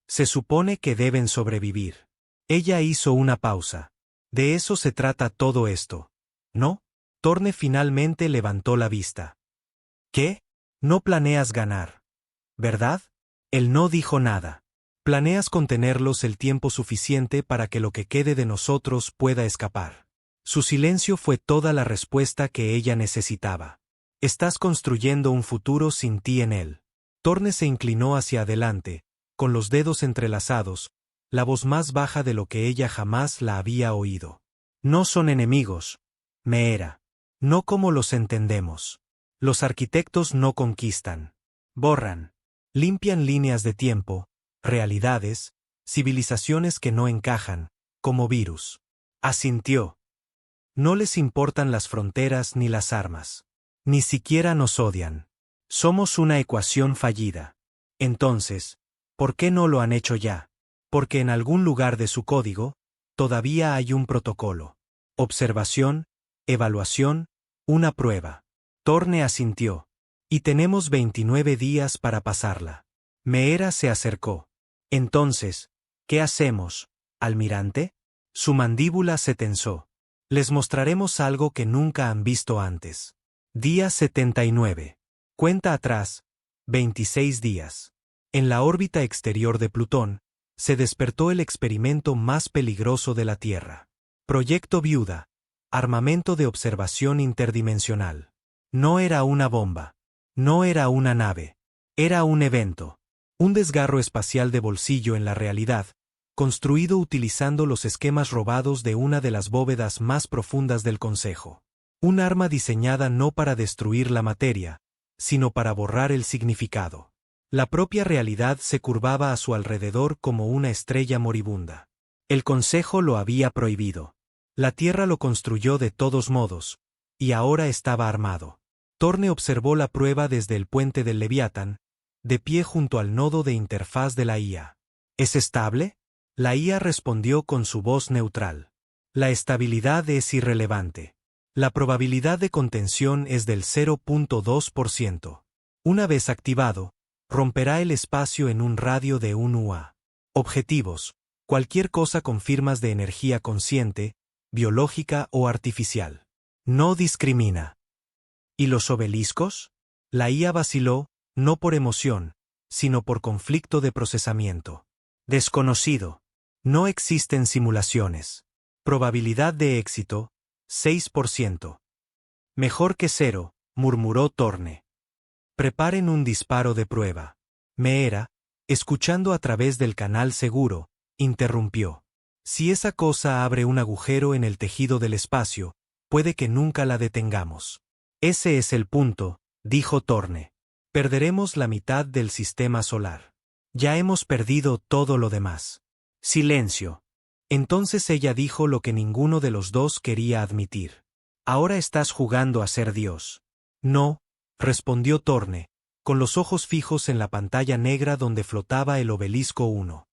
Se supone que deben sobrevivir. Ella hizo una pausa. De eso se trata todo esto, ¿no? Torne finalmente levantó la vista. ¿Qué? No planeas ganar, ¿verdad? Él no dijo nada. Planeas contenerlos el tiempo suficiente para que lo que quede de nosotros pueda escapar. Su silencio fue toda la respuesta que ella necesitaba. Estás construyendo un futuro sin ti en él. Torne se inclinó hacia adelante, con los dedos entrelazados, la voz más baja de lo que ella jamás la había oído. No son enemigos, Meera. No como los entendemos. Los arquitectos no conquistan. Borran. Limpian líneas de tiempo, realidades, civilizaciones que no encajan, como virus. Asintió. No les importan las fronteras ni las armas. Ni siquiera nos odian. Somos una ecuación fallida. Entonces, ¿por qué no lo han hecho ya? Porque en algún lugar de su código, todavía hay un protocolo. Observación, evaluación, una prueba. Torne asintió. Y tenemos 29 días para pasarla. Meera se acercó. Entonces, ¿qué hacemos, almirante? Su mandíbula se tensó. Les mostraremos algo que nunca han visto antes. Día 79. Cuenta atrás. 26 días. En la órbita exterior de Plutón, se despertó el experimento más peligroso de la Tierra. Proyecto Viuda. Armamento de observación interdimensional. No era una bomba. No era una nave. Era un evento. Un desgarro espacial de bolsillo en la realidad, construido utilizando los esquemas robados de una de las bóvedas más profundas del Consejo. Un arma diseñada no para destruir la materia, sino para borrar el significado. La propia realidad se curvaba a su alrededor como una estrella moribunda. El Consejo lo había prohibido. La Tierra lo construyó de todos modos, y ahora estaba armado. Thorne observó la prueba desde el puente del Leviatán, de pie junto al nodo de interfaz de la IA. ¿Es estable? La IA respondió con su voz neutral. La estabilidad es irrelevante. La probabilidad de contención es del 0.2%. Una vez activado, romperá el espacio en un radio de 1 UA. Objetivos: cualquier cosa con firmas de energía consciente, biológica o artificial. No discrimina. ¿Y los obeliscos? La IA vaciló, no por emoción, sino por conflicto de procesamiento. Desconocido. No existen simulaciones. Probabilidad de éxito: 6%. Mejor que 0, murmuró Thorne. Preparen un disparo de prueba. Meera, escuchando a través del canal seguro, interrumpió. Si esa cosa abre un agujero en el tejido del espacio, puede que nunca la detengamos. Ese es el punto, dijo Thorne. Perderemos la mitad del sistema solar. Ya hemos perdido todo lo demás. Silencio. Entonces ella dijo lo que ninguno de los dos quería admitir. Ahora estás jugando a ser Dios. No, respondió Thorne, con los ojos fijos en la pantalla negra donde flotaba el obelisco 1.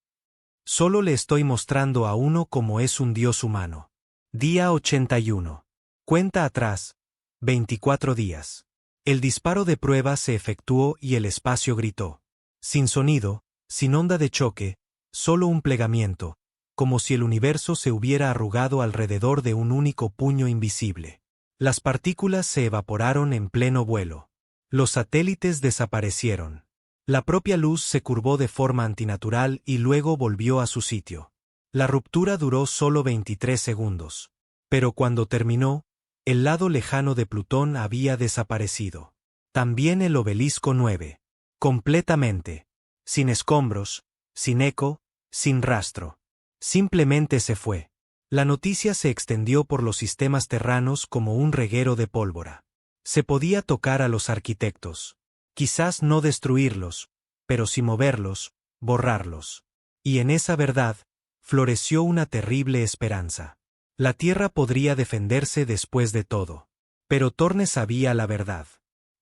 Solo le estoy mostrando a uno cómo es un Dios humano. Día 81. Cuenta atrás. 24 días. El disparo de prueba se efectuó y el espacio gritó. Sin sonido, sin onda de choque, solo un plegamiento, como si el universo se hubiera arrugado alrededor de un único puño invisible. Las partículas se evaporaron en pleno vuelo. Los satélites desaparecieron. La propia luz se curvó de forma antinatural y luego volvió a su sitio. La ruptura duró solo 23 segundos. Pero cuando terminó, el lado lejano de Plutón había desaparecido. También el obelisco 9. Completamente. Sin escombros, sin eco, sin rastro. Simplemente se fue. La noticia se extendió por los sistemas terranos como un reguero de pólvora. Se podía tocar a los arquitectos. Quizás no destruirlos, pero sí moverlos, borrarlos. Y en esa verdad, floreció una terrible esperanza. La Tierra podría defenderse después de todo. Pero Thorne sabía la verdad.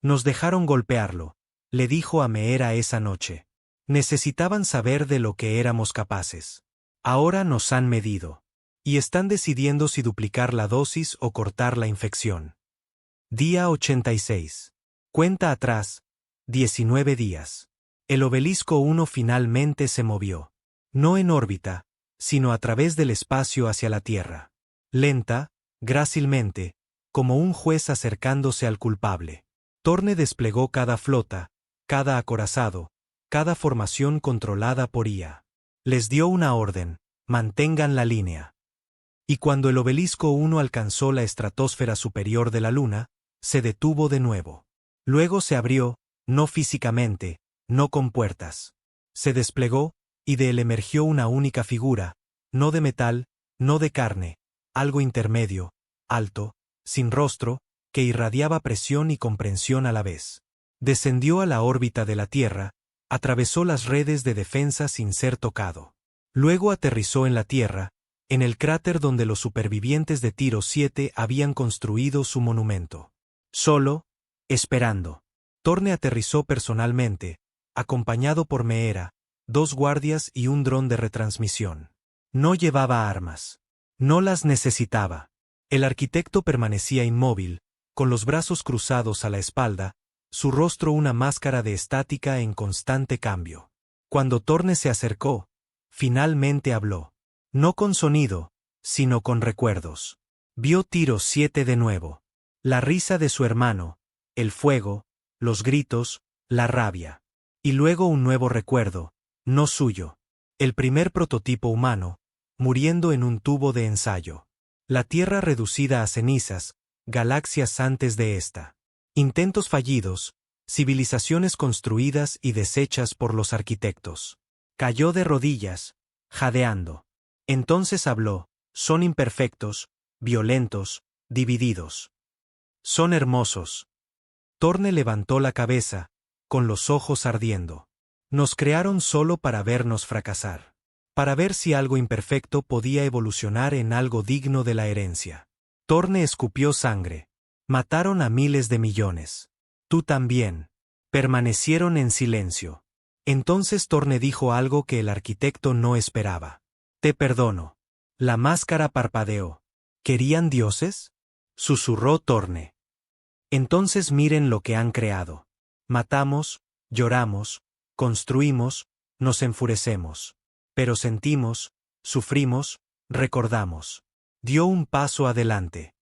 Nos dejaron golpearlo, le dijo a Meera esa noche. Necesitaban saber de lo que éramos capaces. Ahora nos han medido. Y están decidiendo si duplicar la dosis o cortar la infección. Día 86. Cuenta atrás. 19 días. El obelisco 1 finalmente se movió. No en órbita, sino a través del espacio hacia la Tierra. Lenta, grácilmente, como un juez acercándose al culpable. Thorne desplegó cada flota, cada acorazado, cada formación controlada por IA. Les dio una orden: mantengan la línea. Y cuando el obelisco 1 alcanzó la estratosfera superior de la Luna, se detuvo de nuevo. Luego se abrió, no físicamente, no con puertas. Se desplegó, y de él emergió una única figura, no de metal, no de carne, algo intermedio, alto, sin rostro, que irradiaba presión y comprensión a la vez. Descendió a la órbita de la Tierra, atravesó las redes de defensa sin ser tocado. Luego aterrizó en la Tierra, en el cráter donde los supervivientes de Tiro 7 habían construido su monumento. Solo, esperando. Thorne aterrizó personalmente, acompañado por Meera, 2 guardias y un dron de retransmisión. No llevaba armas. No las necesitaba. El arquitecto permanecía inmóvil, con los brazos cruzados a la espalda, su rostro una máscara de estática en constante cambio. Cuando Thorne se acercó, finalmente habló. No con sonido, sino con recuerdos. Vio Tiro 7 de nuevo. La risa de su hermano, el fuego, los gritos, la rabia. Y luego un nuevo recuerdo, no suyo. El primer prototipo humano, muriendo en un tubo de ensayo. La Tierra reducida a cenizas, galaxias antes de esta. Intentos fallidos, civilizaciones construidas y deshechas por los arquitectos. Cayó de rodillas, jadeando. Entonces habló: son imperfectos, violentos, divididos. Son hermosos. Thorne levantó la cabeza, con los ojos ardiendo. Nos crearon solo para vernos fracasar. Para ver si algo imperfecto podía evolucionar en algo digno de la herencia. Thorne escupió sangre. Mataron a miles de millones. Tú también. Permanecieron en silencio. Entonces Torne dijo algo que el arquitecto no esperaba. Te perdono. La máscara parpadeó. ¿Querían dioses? Susurró Torne. Entonces miren lo que han creado. Matamos, lloramos, construimos, nos enfurecemos. Pero sentimos, sufrimos, recordamos. Dio un paso adelante.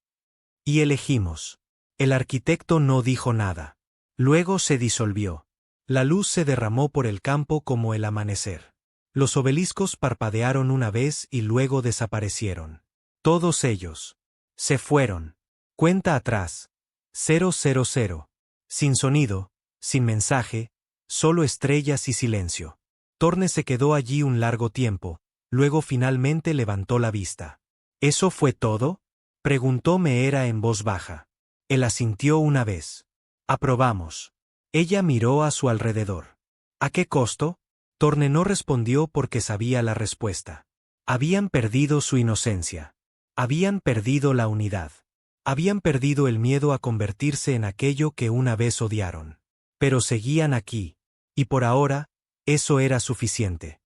Y elegimos. El arquitecto no dijo nada. Luego se disolvió. La luz se derramó por el campo como el amanecer. Los obeliscos parpadearon una vez y luego desaparecieron. Todos ellos. Se fueron. Cuenta atrás. 000. Sin sonido, sin mensaje, solo estrellas y silencio. Torne se quedó allí un largo tiempo, luego finalmente levantó la vista. ¿Eso fue todo? Preguntó Meera en voz baja. Él asintió una vez. Aprobamos. Ella miró a su alrededor. ¿A qué costo? Torne no respondió porque sabía la respuesta. Habían perdido su inocencia. Habían perdido la unidad. Habían perdido el miedo a convertirse en aquello que una vez odiaron. Pero seguían aquí. Y por ahora, eso era suficiente.